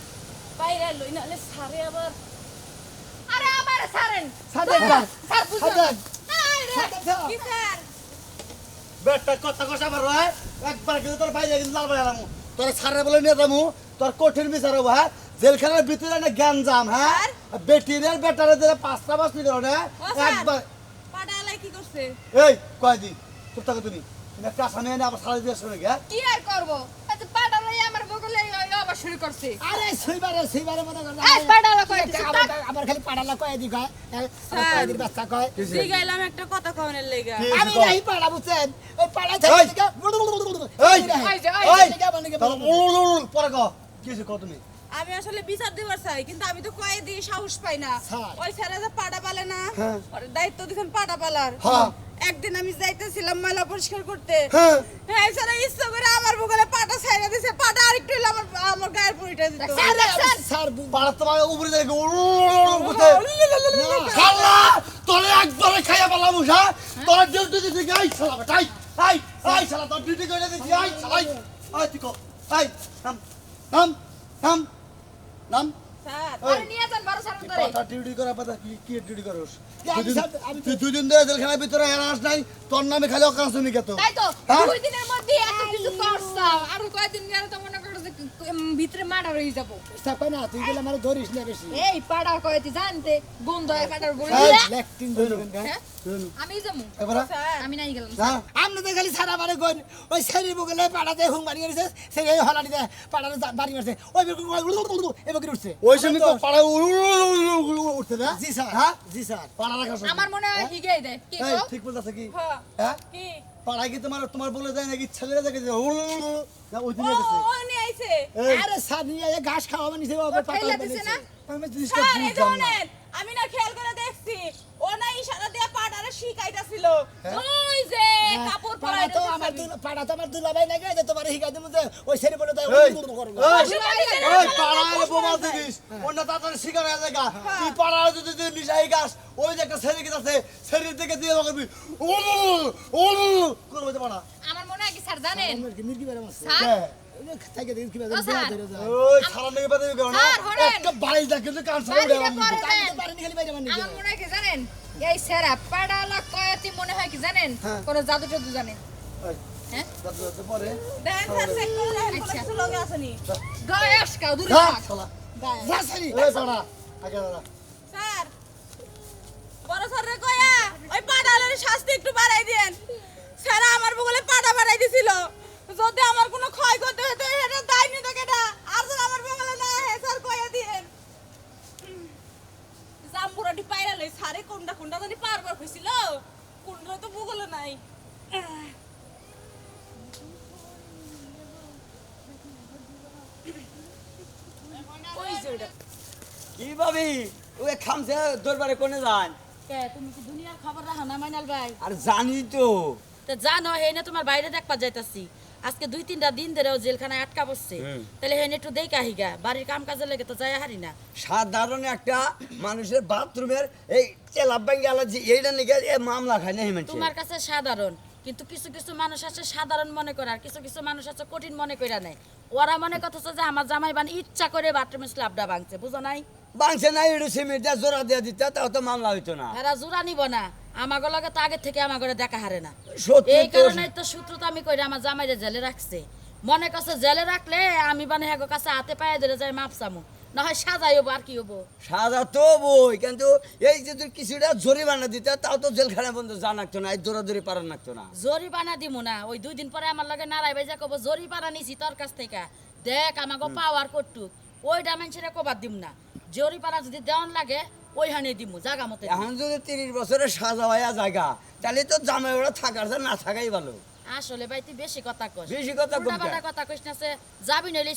বাইরে লই নাহলে সারে আবার আরে আমার ছাড়েন সাদেক দা স্যার বুঝুন সাদেক আরে কি স্যার বেটা কথা কথা বার হয় একবার কিন্তু তোর বাইরে কিন্তু লাল বাইরে তোর ছাড়ে বলে নিয়ে যাবো তোর কঠিন বিচার হবো হ্যাঁ জেলখানার ভিতরে না জ্ঞান জাম হ্যাঁ বেটির বেটারে দিলে 5টা বাস নিল না একবার পাটালাই কি করছে এই কয় দি চুপ থাকো তুমি তুমি একটা আসামি এনে আবার সারা দিয়ে শুনে গিয়া কি আর করব আচ্ছা পাড়ালাই আমার বগলে আবার শুরু করছে আরে সইবারে মতো করে এই পাড়ালা কয় আমার খালি পাড়ালা কয় দি কয় কয় দি বাচ্চা কয় জিগাইলাম একটা কথা কওনের লেগা কি আমি কয়? নাই পাড়া বুঝছেন ওই পাড়া এই! থেকে এই! পরে কও কি হইছে কও তুমি আমি আসলে বিচার দিবার চাই কিন্তু আমি তো কয়ে দিয়ে সাহস পাই না স্যার। ওই স্যারে যে পাটা পালে না হ্যাঁ। ওর দায়িত্ব দিছেন পাটা পালার হ্যাঁ। একদিন আমি যাইতেছিলাম ময়লা পরিষ্কার করতে হ্যাঁ হ্যাঁ স্যার ইচ্ছা করে আমার বগলে পাটা ছাইরা দিছে পাটা আরেকটু হইলে আমার গায়ের পরিটা দিত স্যার পাড়া তোমার উপরে দেখে করতে শালা তোরে একবারে খাইয়া পালাম হ্যাঁ তোর ডিউটি দিতে গাই শালা বেটাই আই শালা তোর ডিউটি করে দিছি আই শালা আই তুই কো আই নাম নাম নাম নাম স্যার আরে নিয়ে যান বড় স্যার ধরে কথা ডিউটি করা পাতা কি কি ডিউটি করস আমি স্যার- আমি তুই 2 দিন ধরে জেলখানার ভিতরে এরাস নাই তোর নামে খালি অকাশ শুনি কে তো তাই তো হ্যাঁ? 2 দিনের মধ্যে এত কিছু করছা আর কয়দিন গেলে তো মনে করছ যে ভিতরে মারা রই যাব স্যার কয় না তুই গেলে আমার ধরিস না বেশি এই পাড়া কয়তি জানতে গন্ধ হয় পাড়ার বলে এই, ল্যাকটিন ধরবেন হ্যাঁ? আমি যামু এবারে আমি নাই গেলাম না আপনি তো খালি সারা বারে গন ওই সেরি বগলে পাড়াতে হুম বাড়ি গেছে সেই হলানি দেয় পাড়াতে বাড়ি মারছে ওই এবার উঠছে ওই সময় তো পাড়া উঠতে না জি স্যার হ্যাঁ জি স্যার পাড়া রাখাস আমার মনে হয় হিগেই দেয় কি এই গো ঠিক বলতাছে কি হ্যাঁ। হ্যাঁ কি পাড়ায় কি তোমার বলে যায় নাকি ছেলেরা দেখে যে না ওই দিকে গেছে ও নিয়ে আইছে এই আরে স্যার নিয়ে এই ঘাস খাওয়া নিছে বাবা ও ঠেলা দিছে না? আমি জিনিসটা স্যার এই বুঝলাম না ধরনের আমি না খেয়াল করে দেখছি ও না ইশারা দিয়ে পাটারে শিখাইতাছিল ওই যে কাপড় পাড়া পরাই তো আমার পাড়া তো আমার দুলাভাই লাগে যে তোমার হিগাই দিমু যে ওই সেরি বলে তাই এই, করবে ওই পাড়ায় বোমাল দেখিস অন্য তাড়াতাড়ি শিকার হয়ে যায় তুই পাড়ায় যদি তুই মিশাই গাছ ওই যে একটা ছেলে আছে ছেলের দিকে দিয়ে করবি করবে তো পাড়া আমার মনে হয় কি স্যার জানেন মির্কি বেরে মারছে স্যার থেকে দেখি কি ও বেরে স্যার। ধরে যায় ওই সারা মেঘে পাতে কেউ না স্যার, হরেন। একটা বাইশ দেখে তো কান সারা বাড়িতে উড়ে পরে কাম দেন। তো পারেনি খালি বাইরে মানে আমার মনে হয় কি জানেন এই স্যারা পাড়ালা কয়তি মনে হয় কি জানেন হ্যাঁ। কোন জাদু টাদু জানে হ্যাঁ পরে দেন স্যার চেক করে দেখেন কোনো আচ্ছা। কিছু লগে আসেনি গায়েস কা দূরে যা থাক শালা যা সেরি এই পাড়া আগে দাঁড়া স্যার বড় স্যার রে কয়া ওই পাটালের শাস্তি একটু বাড়াই দেন স্যার আমার বগলে পাটা বাড়াই দিছিল যদি আমার কোনো ক্ষয় করতে হতো এটা দায় নিত কেটা আর যদি আমার বগলে না হে স্যার কয়া দিয়েন জাম্বুরাটি পাইরা লই স্যারে কোনটা কোনটা জানি পারবার কইছিল কোনটা তো বগলে নাই ওই যে ওটা কি ভাবি ওই খামছে দরবারে কোনে যান কে তুমি কি দুনিয়ার খবর রাখো না মাইনাল ভাই আর জানি তো তো জানো হেনে তোমার বাইরে দেখবা যাইতাছি আজকে 2-3টা দিন ধরেও জেলখানায় আটকা বসছে তাহলে হেনে একটু দেখে আহিগা বাড়ির কাম কাজে লেগে তো যায় হারি না সাধারণ একটা মানুষের বাথরুমের এই চেলা বেঙ্গালা যে এইটা নিয়ে এ মামলা খায় না হিমেন তোমার কাছে সাধারণ কিন্তু কিছু কিছু মানুষ আছে সাধারণ মনে করে আর কিছু কিছু মানুষ আছে কঠিন মনে করে নেয় ওরা মনে করতেছে যে আমার জামাই বান ইচ্ছা করে বাথরুমের স্ল্যাবটা ভাঙছে বুঝো নাই বাংছে না এড়ু সিমেন্ট দিয়ে জোড়া দিয়ে দিতে তাও তো মামলা হইতো না এরা জোড়া নিব না আমাকে লগে তো আগে থেকে আমার ঘরে দেখা হারে না সত্যি এই তো কারণে তো সূত্রতা আমি কইরা আমার জামাইরে জেলে রাখছে মনে করছে জেলে রাখলে আমি মানে হ্যাগো কাছে হাতে পায়ে ধরে যাই মাপ চামু না হয় সাজাই হবো আর কি হবো? সাজা তো বই, কিন্তু এই যে তুই কিছুটা জরিমানা দিতে তাও তো জেলখানা বন্ধ জানাকতো না, এই দৌড়াদৌড়ি পারার নাকতো না। জরিমানা দিমু না, ওই 2 দিন পরে আমার লগে নারাই ভাই যা কব জরিমানা নিছি তোর কাছ থেকে, দেখ আমাকে পাওয়ার কটুক, ওইটা মানুষের কবার দিম না। জরিমানা যদি দেওয়ান লাগে ওইখানে দিমু জাগা মতো। এখন যদি 30 বছরের সাজা হইয়া জায়গা, তাহলে তো জামাই ওরা থাকার না থাকাই ভালো। আসলে ভাই তুই বেশি কথা কস, বেশি কথা কম উল্টাপাল্টা কথা কইস না, সে যাবি নইলে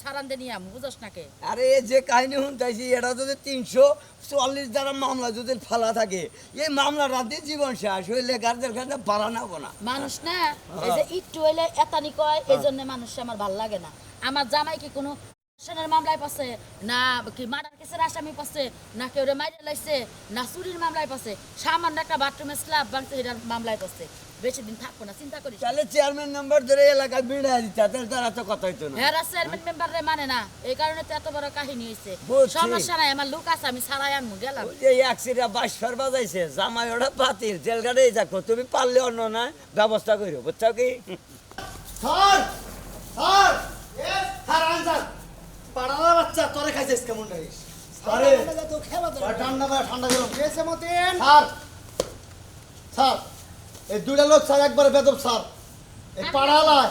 সারান দে নিয়াম, বুঝছ নাকে? আরে এই যে কাহিনী শুনতেছি, এটা যদি 344 দ্বারা মামলা যদি ফালা থাকে, এই মামলা রাতে জীবন শেষ হইলে গার্জের কাছে বাড়ানো না। মানুষ না এই যে একটু হইলে এতানি কয়, এই জন্য মানুষ আমার ভাল লাগে না। আমার জামাই কি কোনো ধর্ষণের মামলায় পাচ্ছে না, কি মার্ডার কেসের আসামি পাচ্ছে না, কেউ মাইরে লাইছে না, চুরির মামলায় পাচ্ছে, সামান্য একটা বাথরুমের স্ল্যাব ভাঙছে এটার মামলায় পাচ্ছে। বেশি দিন থাকবো না, চিন্তা করিস। তাহলে চেয়ারম্যান নাম্বার ধরে এলাকায় বিড়া দিতে, তাহলে তারা তো কথা হইতো না। হ্যাঁ চেয়ারম্যান মেম্বারে মানে না, এই কারণে তো এত বড় কাহিনী হয়েছে। বুঝছি। সমস্যা নাই, আমার লোক আছে, আমি সারাই আনবো গেলাম। ওই যে এক সিরা 22 ফের বাজাইছে, জামাই ওরা বাতিল, জেলগাড়ে যাকো, তুমি পারলে অন্য না ব্যবস্থা করো, বুঝছো কি? স্যার স্যার স্যার আনসার পাড়ার বাচ্চা তোরে খাইছিস কেমন রাখিস আরে তো খেবা তো ঠান্ডা করে ঠান্ডা দিলাম এসে মতেন স্যার স্যার এই দুইটা লোক স্যার একবারে বেদব স্যার এই পাড়ালায়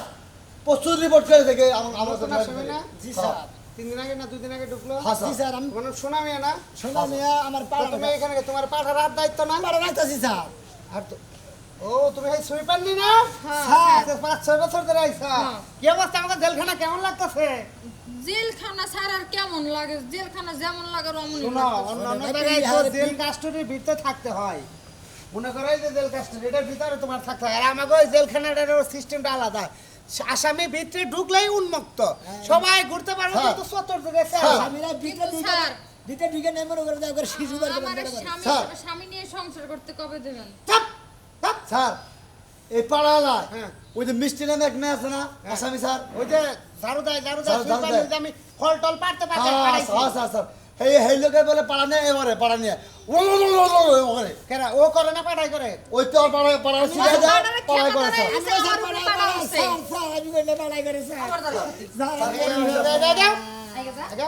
প্রচুর রিপোর্ট করে দেখে আমার শোনা শুনে না? জি স্যার। 3 দিন আগে না 2 দিন আগে ঢুকলো? হ্যাঁ জি স্যার স্যার, আমি কোনো শোনা মেয়ে না? শোনা মিয়া আমার তো পাড়া তুমি এখানে তোমার পাঠার হাত দায়িত্ব না? পাড়া রাখতেছি স্যার। আর তো ও তুমি এই সুইপার নি না? স্যার। 5-6 বছর ধরে আইছা। কি অবস্থা, আমাকে জেলখানা কেমন লাগতেছে? জেলখানা স্যার আর কেমন লাগে, জেলখানা যেমন লাগে অমনই শোনো, অন্যান্য জায়গায় তো জেল কাস্টডির ভিতরে থাকতে হয়। মনে করো এই যে জেল কাস্টডি, এটার ভিতরে তোমার থাকতে হয়। আর আমাকে ওই জেলখানাটার সিস্টেমটা আলাদা। আসামি ভিতরে ঢুকলেই উন্মুক্ত, সবাই ঘুরতে পারবে, কিন্তু চতুর্দিকে স্যার। আমিরা কিন্তু স্যার ভিতরে ঢুকে নেই মনে করে দাও করে শিশু বার করে আমার বের করে। স্যার। স্বামী নিয়ে সংসার করতে কবে দেবেন? চাপ চাপ। স্যার এই পাড়ালায় হ্যাঁ। ওই যে মিষ্টি নামে এক মেয়ে আছে না আসামি স্যার ওই যে ঝাড়ু দেয় ঝাড়ু সুইপার দেয়। নিয়ে আমি ফল টল পারতে পারতে হ্যাঁ পারাইছি। স্যার স্যার এই এই লোকে বলে পাড়া নিয়ে এবারে পাড়া নিয়ে ওখানে কেন ও করে না পাঠাই করে? ওই তো পাড়া পাড়া শিখে যায় পাড়ারে পাড়াই করে খেপা স্যার ধরে আমি স্যার আমার পাড়া পাড়া পাড়া আছে। স্যার স্যার আমি কইলে পাড়াই করে স্যার। স্যার আমি আগে যা।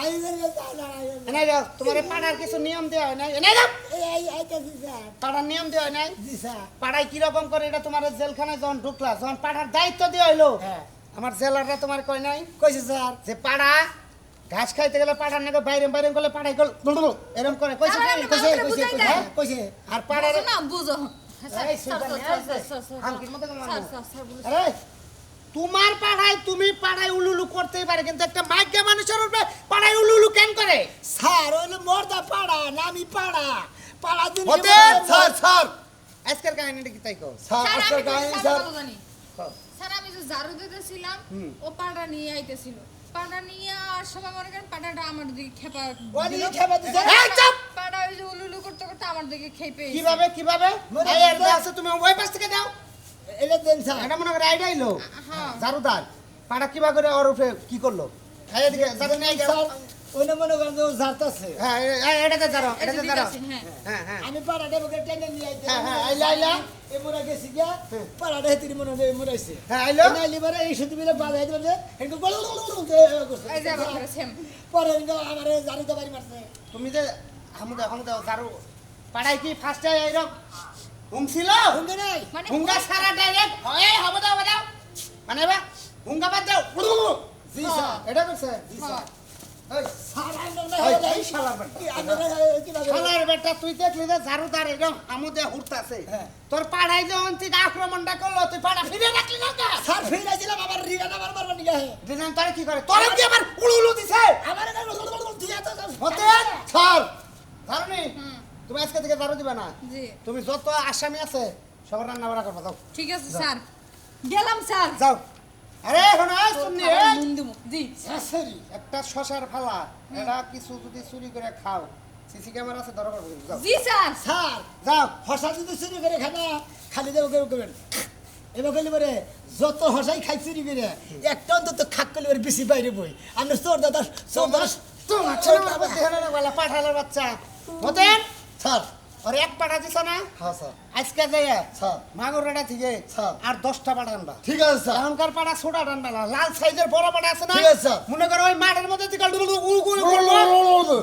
আই করে স্যার লড়াই করে। এনে যাও, তোমার পাড়ার কিছু নিয়ম দেওয়া হয় নাই? এনে যাও, এই আইতাছি স্যার। পাড়ার নিয়ম দেওয়া হয় নাই? জি স্যার। পাড়ায় কিরকম করে এটা তোমার জেলখানায় যখন ঢুকলা, যখন পাড়ার দায়িত্ব দেওয়া হইলো, হ্যাঁ। আমার জেলাররা তোমার কয় নাই কইছে স্যার। যে পাড়া ঘাস খাইতে গেলে পাড়ার নাকি বাইরে বাইরে করলে পাড়াই গেল এরকম করে কইছে কি? কইছে আমারে কইছে বুঝাই কইছে, দেয়। হ্যাঁ, কইছে। আর পাড়ার বুঝো না, বুঝো। স্যার, এই সুইপার নিয়ে স্যার, আসবে। স্যার, স্যার, স্যার, হালকির মতো কেমন স্যার, লাগবে? স্যার, স্যার, বলুন। আরে তোমার পাড়ায় তুমি পাড়ায় উলুলু করতেই পারে, কিন্তু একটা মাইকা মানুষের উপরে পাড়ায় উলুলু কেন করে? স্যার হইলো মর্দা পাড়া নামি পাড়া পাড়া দিন হতে স্যার স্যার আজকের কাহিনীটা কি তাই কও? স্যার স্যার, আজকাল আমি কাহিনী স্যার, স্যার ভালো জানি। স্যার, আমি যে ঝাড়ু দিতেছিলাম, ও পাড়া নিয়ে আইতেছিল। পাড়া নিয়ে আসার সময় মনে করেন পাড়াটা আমার দিকে খেপা ওই দিল। দিকে খেপা দিছে। এই চুপ! পাড়া ওই যে উলুলু করতে করতে আমার দিকে খেপে এসে। কিভাবে কিভাবে মনে এই করো। আছে, তুমি ওই পাশ থেকে দাও। এলে দেন স্যার। এটা মনে করে আইডিয়া হইলো হ্যাঁ। জারুদার পাড়া কিবা করে ওর উপরে কি করলো? এই এদিকে জারু নিয়ে যাও। স্যার ওইনে মনে করেন যে ও জারতাছে। হ্যাঁ এটাতে জারো, এই যে এটাতে জারো। দিতেছি, হ্যাঁ। হ্যাঁ হ্যাঁ আমি পাড়াটা ওকে টেনে নিয়ে আইতে। হ্যাঁ, হ্যাঁ, আইলা, আইলা। এ মোরা গেছি গিয়া পাড়াটা হেতির মনে হয় মুরাইছে। হ্যাঁ, আইলো। নাইলি বারে এই শুধু মিলে বাজাই দিলে এনকো বল করছে। এই যে আবার করে সেম। পরে এনকো আমারে জারিতে বাড়ি মারছে। তুমি যে হামুদা জারু পাড়ায় কি ফার্স্টে এইরকম হুমছিল? হুঙ্গে নাই। মানে হুঙ্গা সারা ডাইরেক্ট এই হবে দাও মানে বা হুঙ্গা বাদ দাও। জি স্যার। এটা করছে হ্যাঁ। এই স্যার আমরা না এই, হলে এই শালার বেটা। কি আমরা কি লাগে? শালার বেটা তুই দেখলি যে জারুদার এরকম হামুদে হুড়তাছে, হ্যাঁ। তোর পাড়ায় যে অন্তিক আক্রমণটা করলো, তুই পাড়া ফিরে রাখলি না কে? স্যার ফিরাইছিলাম আমার রিগান আমার মারবার নিগা হে। দিলেন তোরে কি করে? তোরে কি আবার উলুলু দিছে? আমার এটা দিয়া তো হতে স্যার জারুনি তুমি আজকে থেকে জারু দিবা না। জি, তুমি যত আসামি আছে সবার রান্না বাড়া করবা, যাও ঠিক আছে স্যার। গেলাম স্যার। যাও। আরে এখন এই শুননি খাবার নুন দিমু। জি। শাশুড়ি। একটা শশার ফালা, এরা কিছু যদি চুরি করে খাও, সিসি ক্যামেরা আছে ধরা পড়বে, যাও জি স্যার। স্যার যাও। হসা যদি চুরি করে খানা খালি দেবো কেউ করবেন এবার গেলে পরে যত হসাই খাই চুরি করে একটা অন্তত খাক করলে পরে বেশি বাইরে বই আপনার চোর দাদা চোর দাস তোমার ছেলে আমার দেহে না বলা পাঠালের বাচ্চা হতেন। স্যার ওরে এক পাটা দিছ না হ্যাঁ স্যার আজকে যাইয়া স্যার মাগুরাটা থেকে স্যার। আর 10টা পাটা আনবা ঠিক আছে স্যার এখনকার পাটা ছোটা আনবা না লাল সাইজের বড় পাটা আছে না ঠিক আছে, স্যার। মনে করো ওই মাঠের মধ্যে থেকে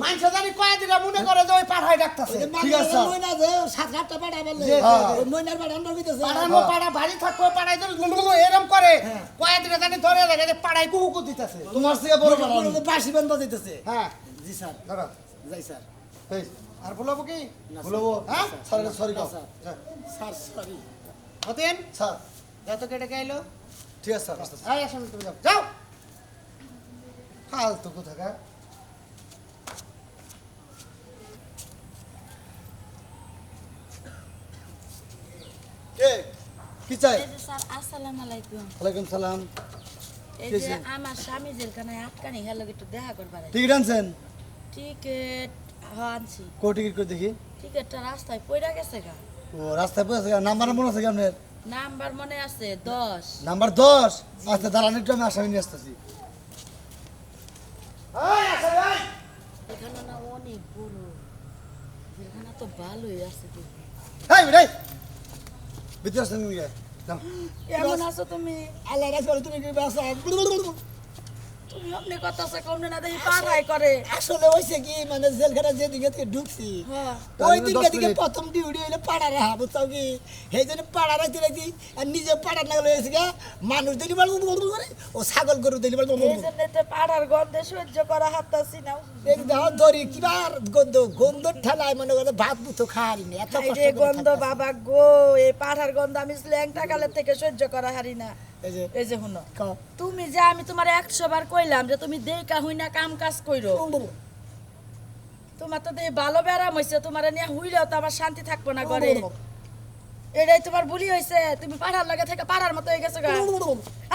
মানুষ জানি কয় দিলা মনে করে যে ওই পাঠাই ডাকতাছে ঠিক আছে, স্যার। ময়না যে 7-8টা পাড়া বলে হ্যাঁ। ওই ময়নার পাড়া আন্ডার হইতেছে পাড়ানো পাড়া ভারী থাকবো পাড়াই ধরে এরম করে কয় দিলা জানি ধরে লাগে যে পাড়াই কুকু দিতেছে তোমার থেকে বড় পাড়া আমি। বাঁশি বান বাজাইতেছে হ্যাঁ জি স্যার ধরো যাই স্যার এই, আর বলবো কি বলবো হ্যাঁ? স্যার সরি না, স্যার। স্যার সরি হতেন স্যার যত কেটে গাইলো ঠিক আছে স্যার আসতেছি। আয় আসুন তুমি যাও যাও ফালতু কোথাকার কে কি চাই এই যে স্যার আসসালামু আলাইকুম ওয়ালাইকুম সালাম এই কে যে সে? আমার স্বামী জেলখানায় আটকানি হেলো একটু দেখা করবার টিকিট আনছেন টিকেট আনছি কো টিকিট করে দেখি টিকেটটা রাস্তায় পড়ে গেছে গা ও রাস্তায় পড়ে আছে নাম্বার মনে আছে কি আপনার নাম্বার মনে আছে 10 নাম্বার 10 আচ্ছা দাঁড়ান একটু আমি আসামি নিয়ে আসতেছি এখানে না অনেক বড় জেলখানা তো ভালোই আছে তো এই বেটাই ভিতরে আসেন নিয়ে যাও কেমন আছো তুমি আল্লাহ রাখবে তুমি কি বাসা তুমি অমনি কথা আছে কমনে না দেখি পাড়াই করে আসলে হইছে কি মানে জেলখানা যেদিকে থেকে ঢুকছি হ্যাঁ ওই তাহলে দিনকে 10 দিকে মিনিট। প্রথম ডিউটি হইলে পাড়া রাহা বুঝছাও কি সেই জন্য পাড়া রাখতে রাখছি আর নিজে পাড়া না গেলে হয়েছে গা মানুষ দিলি বল করে ও ছাগল গরু দিলি বল এই জন্য তো পাড়ার গন্ধে সহ্য করা হাততাছি না এই দাও দড়ি কিবার গন্ধ গন্ধ ঠেলায় মনে করে ভাত বুতো খাওয়ারি না এত এই কষ্ট যে করে গন্ধ থাকতাছি। বাবা গো এই পাড়ার গন্ধ আমি ল্যাংটা কালের থেকে সহ্য করা হারি না এই যে এই যে শুনো খাও। তুমি যে আমি তোমার 100 বার কইলাম যে তুমি দেইকা হই না কাম কাজ কইরো তোমার তো দেই ভালো ব্যারাম হইছে তোমার নিয়ে হইলেও তো আমার শান্তি থাকবো না ঘরে এটাই তোমার ভুলি হইছে তুমি পাড়ার লগে থেকে পাড়ার মতো হয়ে গেছো গা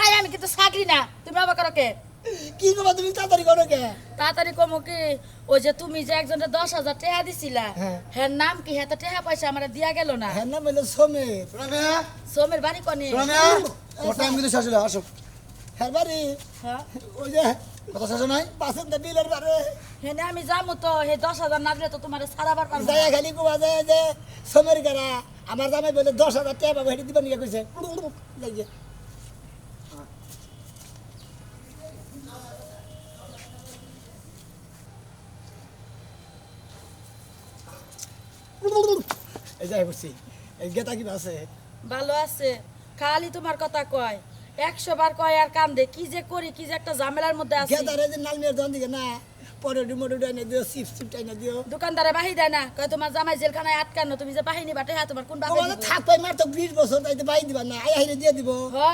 আই আমি কিন্তু চাকরি না তুমি আবার করো কে কি করবা তুমি তাড়াতাড়ি করো কে তাড়াতাড়ি কমো কি ওই যে তুমি যে একজনের 10,000 টাকা দিছিলা হ্যাঁ। হ্যাঁ নাম কি হ্যাঁ তো টাকা পয়সা আমার দিয়া গেল না হ্যাঁ নাম হইলো সমেত রমিয়া সোমের বাড়ি কনে রমিয়া ও টাইম কিন্তু শেষ হলো আসো হ্যাঁ বাড়ি হ্যাঁ ওই যে কথা শেষ হয় নাই পাশের বিলের বারে হেনে আমি যাবো তো হে 10,000 না দিলে তো তোমার সারাবার পারবো না। যাইয়া খালি কোয়া যায় যে সমের গারা আমার জামাই বলে 10,000 টাকা পাবো হেঁটে দিবেন নিয়ে কইছে লাগে এই যাই বসছি এই গেতা কিবা আছে ভালো আছে খালি তোমার কথা কয় 100 বার কয় আর কান্দে কি যে করি কি যে একটা ঝামেলার মধ্যে আছি গেতারে যে নালমিয়ার দোকান দিকে না পরে ডুমো এনে দিও চিপস চিপস এনে দিও দোকানদারে বাহি দেয় না কয় তোমার জামাই জেলখানায় আটকানো তুমি যে বাহিনী বাটে হ্যাঁ তোমার কোন বাকি তোমাদের থাকবে মার তো 20 বছর তাইতে বাই দিবা না আই হাইরে দিয়ে দিব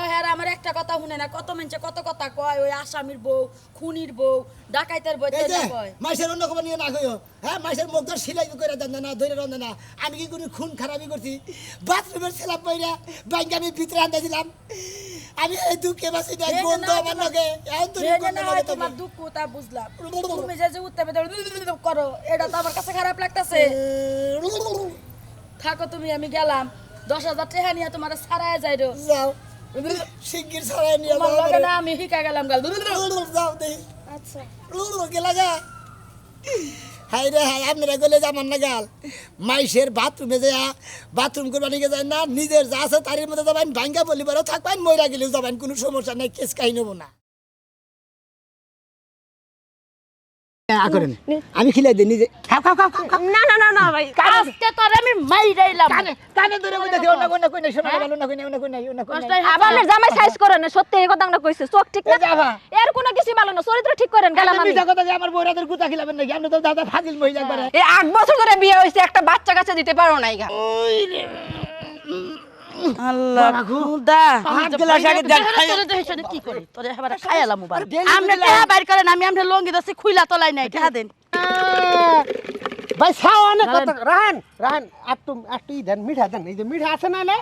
হ্যাঁ আমার একটা কথা শুনে না কত মেনছে কত কথা কয় ওই আসামির বউ খুনির বউ ডাকাইতের বউ এই যে তাই কয় মাইসের অন্য খবর নিয়ে না কইও হ্যাঁ মাইসের মুখ ধর সিলাই করে দেন না ধরে রন্ধে না আমি কি কোনো খুন খারাপই করছি বাথরুমের সেলাপ পাইরা বাইক আমি ভিতরে আনতে দিলাম আমি এই দুঃখে বাসি না এই যে বন্ধু না আমার তোমার- লগে এখন তো এই যে না হয় তোমার দুঃখ তা বুঝলাম তুমি যে উঠতে করো এটা তো আমার কাছে খারাপ লাগতেছে থাকো তুমি আমি গেলাম 10,000 টাকা নিয়ে তোমার সারায় যাইরো যাও শিগগির ছড়াই নিয়ে তোমার লগে না আমি হিকা গেলাম গাল যাও দেই আচ্ছা গেলা গা হাই রে হাই আপনারা গেলে যাবার না গাল মাইসের বাথরুমে যা বাথরুম করবা নিয়ে যায় না নিজের যা আছে তার মধ্যে যাবেন ভাঙ্গা বলিবারও থাকবেন ময়রা গেলেও যাবেন কোনো সমস্যা নাই কেস কাহি নেবো না আমি খিলাই দিই নিজে খাও খাও খাও খাও না না না না ভাই আজকে তোর আমি মাইরাইলাম কানে ধরে কই দেখি অন্য কোন কই শোনা গেল না কই না কই না অন্য কই আবার জামাই সাইজ করেন না সত্যি এই কথা আমরা কইছি চোখ ঠিক না যাবা এর কোনো কিছু ভালো না চরিত্র ঠিক করেন গেলাম আমি মিঠা কথা যে আমার বইরাদের গুতা খিলাবেন নাকি আপনি তো দাদা ফাজিল মহিলা একবারে এই 8 বছর ধরে বিয়ে হইছে একটা বাচ্চা কাচ্চা দিতে পারো নাই গা আল্লাহ খুদা হাত গেলা সাগে দেখ খাই কি করি তোরে এবারে খাইলাম মুবার আমরা টাকা বাইর করেন আমি আমরা লঙ্গি দছি খুইলা তলাই নাই টাকা দেন ভাই খাও অনেক কথা রাহান রাহান একটু দেন মিঠা দেন এই যে মিঠা আছে না লে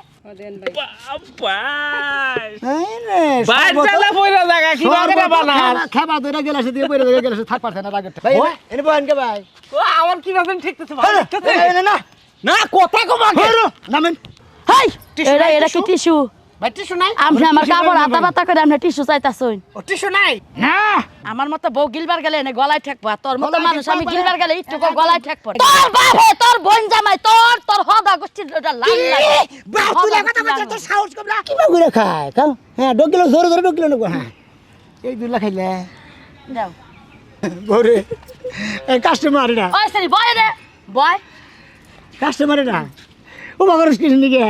খাবা ধরে গেলাসে দিয়ে বইরা ধরে গেলাসে থাক পারছ না লাগে ভাই এনে বহেন কে ভাই আমার কি ভাবেন ঠিক তো না না কথা কমা নামেন হাই এরা কি টিস্যু ভাই টিস্যু নাই আপনি আমার কাপড় হাতা পাতা করে আপনি টিস্যু চাইতাছুন ও টিস্যু নাই না আমার মতো বউ গিলবার গেলে এনে গলায় ঠেকবো আর তোর মতো গলায় মানুষ আমি ঠেকবো গিলবার গেলে একটু হ্যাঁ, গলায় ঠেকবো তোর বাপ হে তোর বোন জামাই তোর হদা গোষ্ঠীর ওটা লাল লাগে বাতুলা কথা বলছ তো সাহস কম না কি বাগুরে খায় কাও হ্যাঁ ডগিলো জোরে জোরে ডগিলো না হ্যাঁ এই দুলা খাইলে যাও বরে এই কাস্টমার না ওই সরি বয় রে বয় কাস্টমার না ও বাগর স্টেশন দিকে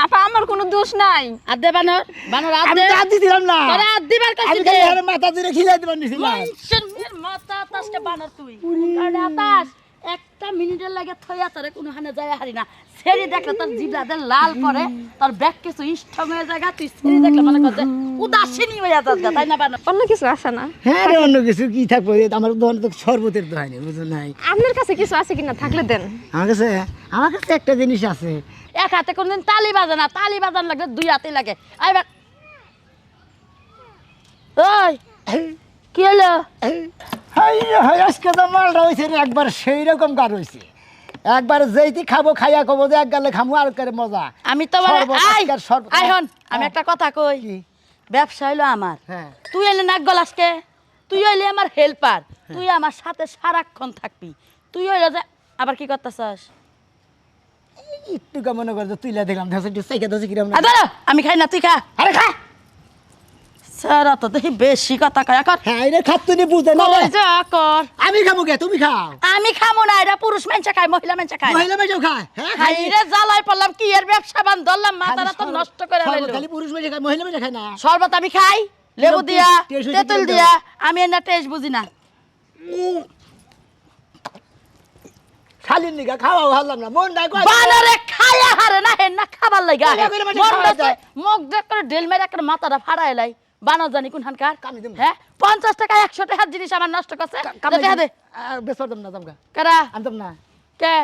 আপা আমার কোনো দোষ নাই আর দে বানর বানর আর আমি দে তো হাত দিছিলাম না তোরা আর দিবার কাছে আমি দে খালি হারে মাথা ধরে খিলাই দিবার নিছিলাম মের মাথা তাসটা বানর তুই কারণ আতাস একটা মিনিটের লাগে থইয়া তোরে কোনো হানে যায় হারি না সেরি দেখলে তোর জিবলাদের লাল করে তোর ব্যাগ কিছু স্ট্রং হয়ে যায় তুই সেরি দেখলে মনে কর যে উদাসীনী হয়ে যাস গা তাই না বানর অন্য কিছু আসে না হ্যাঁ রে অন্য কিছু কি থাকবো আমার দোকানে তো শরবতের দোকান বুঝো নাই আপনার কাছে কিছু আছে কিনা থাকলে দেন আমার কাছে একটা জিনিস আছে এক হাতে কোনদিন তালি বাজে না তালি বাজান লাগে দুই হাতে লাগে আইবার ওই কি হলো হাই হাই আজকে তো মালটা হয়েছে রে একবার সেই রকম গার হয়েছে একবার যেইটি খাবো খাইয়া কবো যে এক গালে খামু আর করে মজা আমি তো শরবত, আজকের শরবত। আই হন আমি হ্যাঁ। একটা কথা কই কি? ব্যবসা হইলো আমার হ্যাঁ তুই এলে নাক গলাসকে তুই হইলে আমার হেল্পার তুই আমার সাথে সারাক্ষণ থাকবি তুই হইলে যে আবার কি করতেছস একটু মনে করে যে তুইলা দেখলাম ধসে একটু সাইকে ধসে কিরম না আমি খাই না তুই খা আরে খা স্যার তো দেখি বেশি কথা কয় কর হ্যাঁ এটা খাতুনি বুঝে না রে। কই যা কর আমি খাবো কে তুমি খাও আমি খামো না এটা পুরুষ মানুষ খায় মহিলা মানুষ খায় মহিলা মেয়েও খায় হ্যাঁ খাই রে জ্বালাই পড়লাম কি এর ব্যবসা বান ধরলাম মাথাটা তো নষ্ট করে শরবত হইলো খালি পুরুষ মেয়ে খায় মহিলা মেয়ে খায় না শরবত আমি খাই লেবু টেস্ট- দিয়া টেস্ট হইছে তেঁতুল কি দিয়া আমি এর না টেস্ট বুঝি না খালি নিগা খাওয়া ভাবলাম না মন নাই কয় বানরে খায়া হারে না হেন না খাবার লাগা খাইয়া কইলে মাঝে খাওয়া যায়। মুখ দেখ করে ঢেল মেরে একটা মাথাটা ফাড়াই লাই বানর জানি কোন হানকার কামি দিমু। হ্যাঁ 50 টাকা 100 টাকার জিনিস আমার নষ্ট করছে দে দে বেসর দম না দমকা কারা আনতাম না কে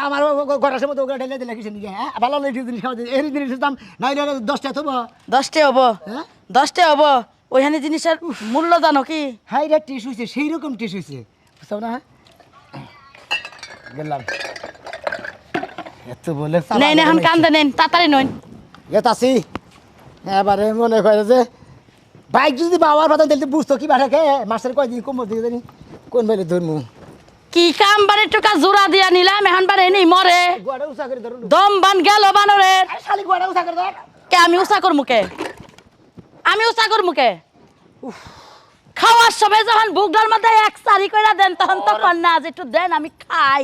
আমার ঘরের মতো ওগুলো ঢেলে দিলে কিছু নিয়ে হ্যাঁ ভালো লাগে জিনিস খাওয়া দিই এই জিনিসের দাম নাই 10 টাকা থবো 10 টাকা হবো হ্যাঁ 10 টাকা হবো ওইখানে জিনিসের মূল্য জানো কি হাই রে টিস হইছে সেই রকম টিস হইছে বুঝছো না গেলাম এত বলে নেন এখন কান্দে নেন তাড়াতাড়ি নইন এতাছি এবারে মনে করে যে বাইক যদি বাবার পাতা দিলে বুঝতো কি বাড়া কে মাসের কয়দিন কমর দিকে জানি কোন বেলে ধরমু কি কাম বারে টাকা জোড়া দিয়া নিলাম এখন বারে নেই মরে গোয়াটা উসা করে ধরুন দম বান গেল বানরের শালি গোয়াটা উসা করে ধর কে আমি উষা কর মুখে আমি উষা কর মুখে খাওয়ার সময় যখন বুকটার মধ্যে এক সারি কইরা দেন তখন তো কন্যা আজ একটু দেন আমি খাই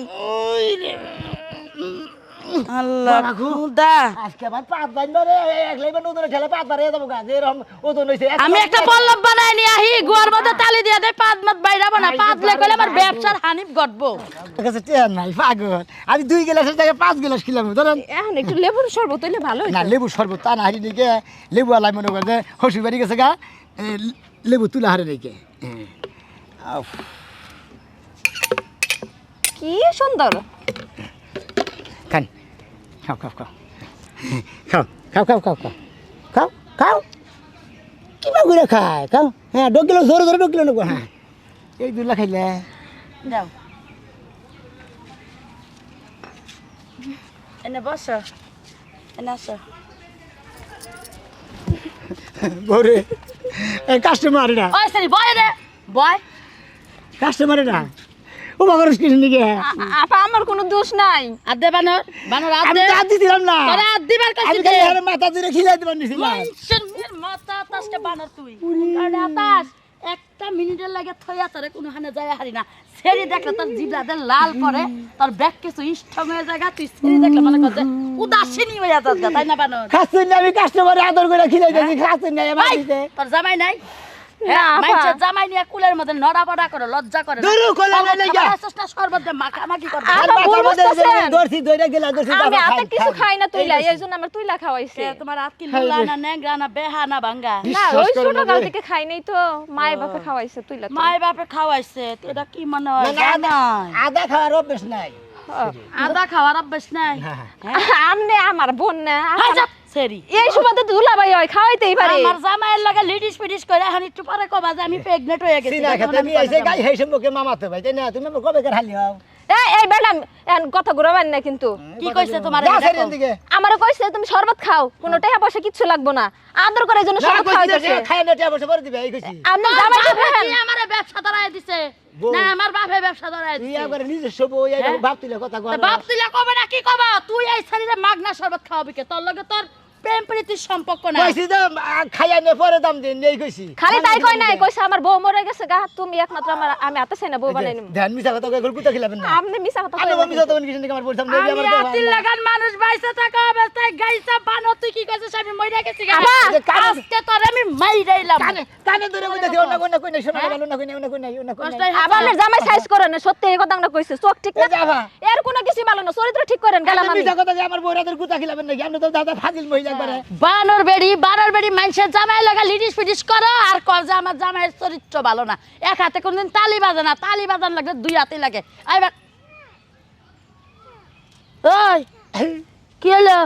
আল্লাহ খুদা আজকে আমার পাঁচ বাইন ধরে একলাই বা নতুন ঠেলে পাঁচ বারে যাবো গাছ এরকম ওজন হইছে আমি একটা পল্লব বানাই নিয়ে আহি গুয়ার মধ্যে তালি দিয়ে দেয় পাঁচ মাত বাইরাবো না পাঁচলে কইলে আমার ব্যবসার হানি ঘটবো আমার কাছে টেন নাই পাগল আমি 2 গ্লাসের জায়গায় 5 গ্লাস খেলাম ধরেন এখন একটু লেবুর শরবত হইলে ভালো না লেবু শরবত তা না হারি নিকে লেবু আলাই মনে করে হসুর বাড়ি গেছে গা লেবু তুলা হারে নিকে কি সুন্দর খান খাও খাও খাও খাও খাও খাও খাও খাও খাও কি বাগুরে খায় খাও হ্যাঁ ডগিলো জোরে জোরে ডগিলো নেবো হ্যাঁ এই দুলা খাইলে যাও এনে বসো এনে আসো বরে কাস্টমার না ওই সরি বয় রে বয় কাস্টমার না ও বাগর স্টেশন দিকে আপা আমার কোনো দোষ নাই আর দে বানর বানর আর আমি দে হাত দিছিলাম না তোরা আর দিবার কাছে আমি দে খালি হারে মাথা ধরে খিলাই দিবার নিছিলাম মের মাথা তাসটা বানর তুই কারণ আতাস একটা মিনিটের লাগে থইয়া তোরে কোনো হানে যায় হারি না সেরি দেখলে তোর জিবলাদের লাল করে তোর ব্যাগ কিছু স্ট্রং হয়ে যায় তুই সেরি দেখলে মনে কর যে উদাসীনী হয়ে যাস গা তাই না বানর খাচ্ছেন না আমি কাস্টমারে আদর করে খিলাই দিয়েছি খাচ্ছেন না আমার এই, দিতে তোর জামাই নাই না, আপা। মাইছে জামাই নিয়ে কুলের মধ্যে নড়াবড়া করে লজ্জা করে দূরু কোলে নাই লাগা। সর্বত মাখামাখি করবে আপা, ভুল বুঝতেছেন। দর্শি দইরা গেলা দর্শি আমি হাতে কিছু খাই না তুইলা এই জন্য আমার তুইলা খাওয়াইছে তোমার আতকি লুলা না ন্যাংরা না বেহা না ভাঙ্গা না ওই ছোট কাল থেকে খাই নাই তো মায়ের বাপে খাওয়াইছে তুইলা তো। মায়ের বাপে খাওয়াইছে তো এটা কি মনে হয় না, জানাই? আদা খাওয়ার অভ্যেস নাই আদা খাওয়ার অভ্যাস নাই আমনে আমার বোন না হাই যা, সেরি এই সময় তো দুলাভাই হয় খাওয়াইতেই পারে আমার জামাইয়ের লগে লিডিস পিডিস করে এখন একটু পরে কবা যে আমি প্রেগনেন্ট হয়ে গেছি সিনা তখন খেতে আমি আমি এসে কবে গাই হেসে মুখে মামাতে ভাই তাই না তুমি আমার কবে কার হালি হও এই ম্যাডাম কথা ঘুরাবেন না কিন্তু কি কইছে তোমার যা সেদিন দিকে আমারে কইছে তুমি শরবত খাও কোনো টাকা পয়সা কিচ্ছু লাগবে না আদর করে এই জন্য না শরবত কইছি খাওয়াইতেছে খায় না টাকা পয়সা করে দিবে এই কইছি আপনি জামাই দেখেন আমারে ব্যবসা ধরায় দিছে বউ। না আমার বাপে ব্যবসা ধরায় তুই দিছে একবারে নিজস্ব বউ এই বাপ তুলে কথা কর তা বাপ তুইলা কবে না কি কবা তুই এই শরীরে মাগনা শরবত খাওয়াবি কে তোর লগে তোর প্রেম প্রীতির সম্পর্ক না কইছি যে খাইয়া নে পরে দাম দিন এই কইছি খালি তাই কই নাই কইছে আমার বউ মরে গেছে গা তুমি একমাত্র আমার আমি হাতে চাই না বউ বানাই নিব ধ্যান মিছা কথা কই গুতা খিলাবেন না আপনি মিছা কথা আমি কইবেন মিছা তো কিছু নাকি আমার বলতাম না আমি আমার আতিল লাগান মানুষ বাইসা থাকা অবস্থায় গাইসা বানো তুই কি কইছিস আমি মইরা গেছি গা আবা, আজকে তোর আমি মাইরাইলাম কানে কানে ধরে কইতাছি অন্য কই না শোনা ভালো না কই না অন্য কই না আবার আপনার জামাই সাইজ করেন না সত্যি এই কথাটা কইছে চোখ ঠিক না এই যে আবা। এর কোনো কিছু ভালো না চরিত্র ঠিক করেন গেলাম আমি মিছা কথা যে আমার বউরাদের গুতা খিলাবেন নাকি আমি তো দাদা ফাজিল মহিলা একবারে বানর বেড়ি মানুষের জামাই লাগা লিডিস ফিডিস করো আর কল যে আমার জামাইয়ের চরিত্র ভালো না এক হাতে কোনদিন তালি বাজে না তালি বাজান লাগলে দুই হাতে লাগে আইবার ওই কি হলো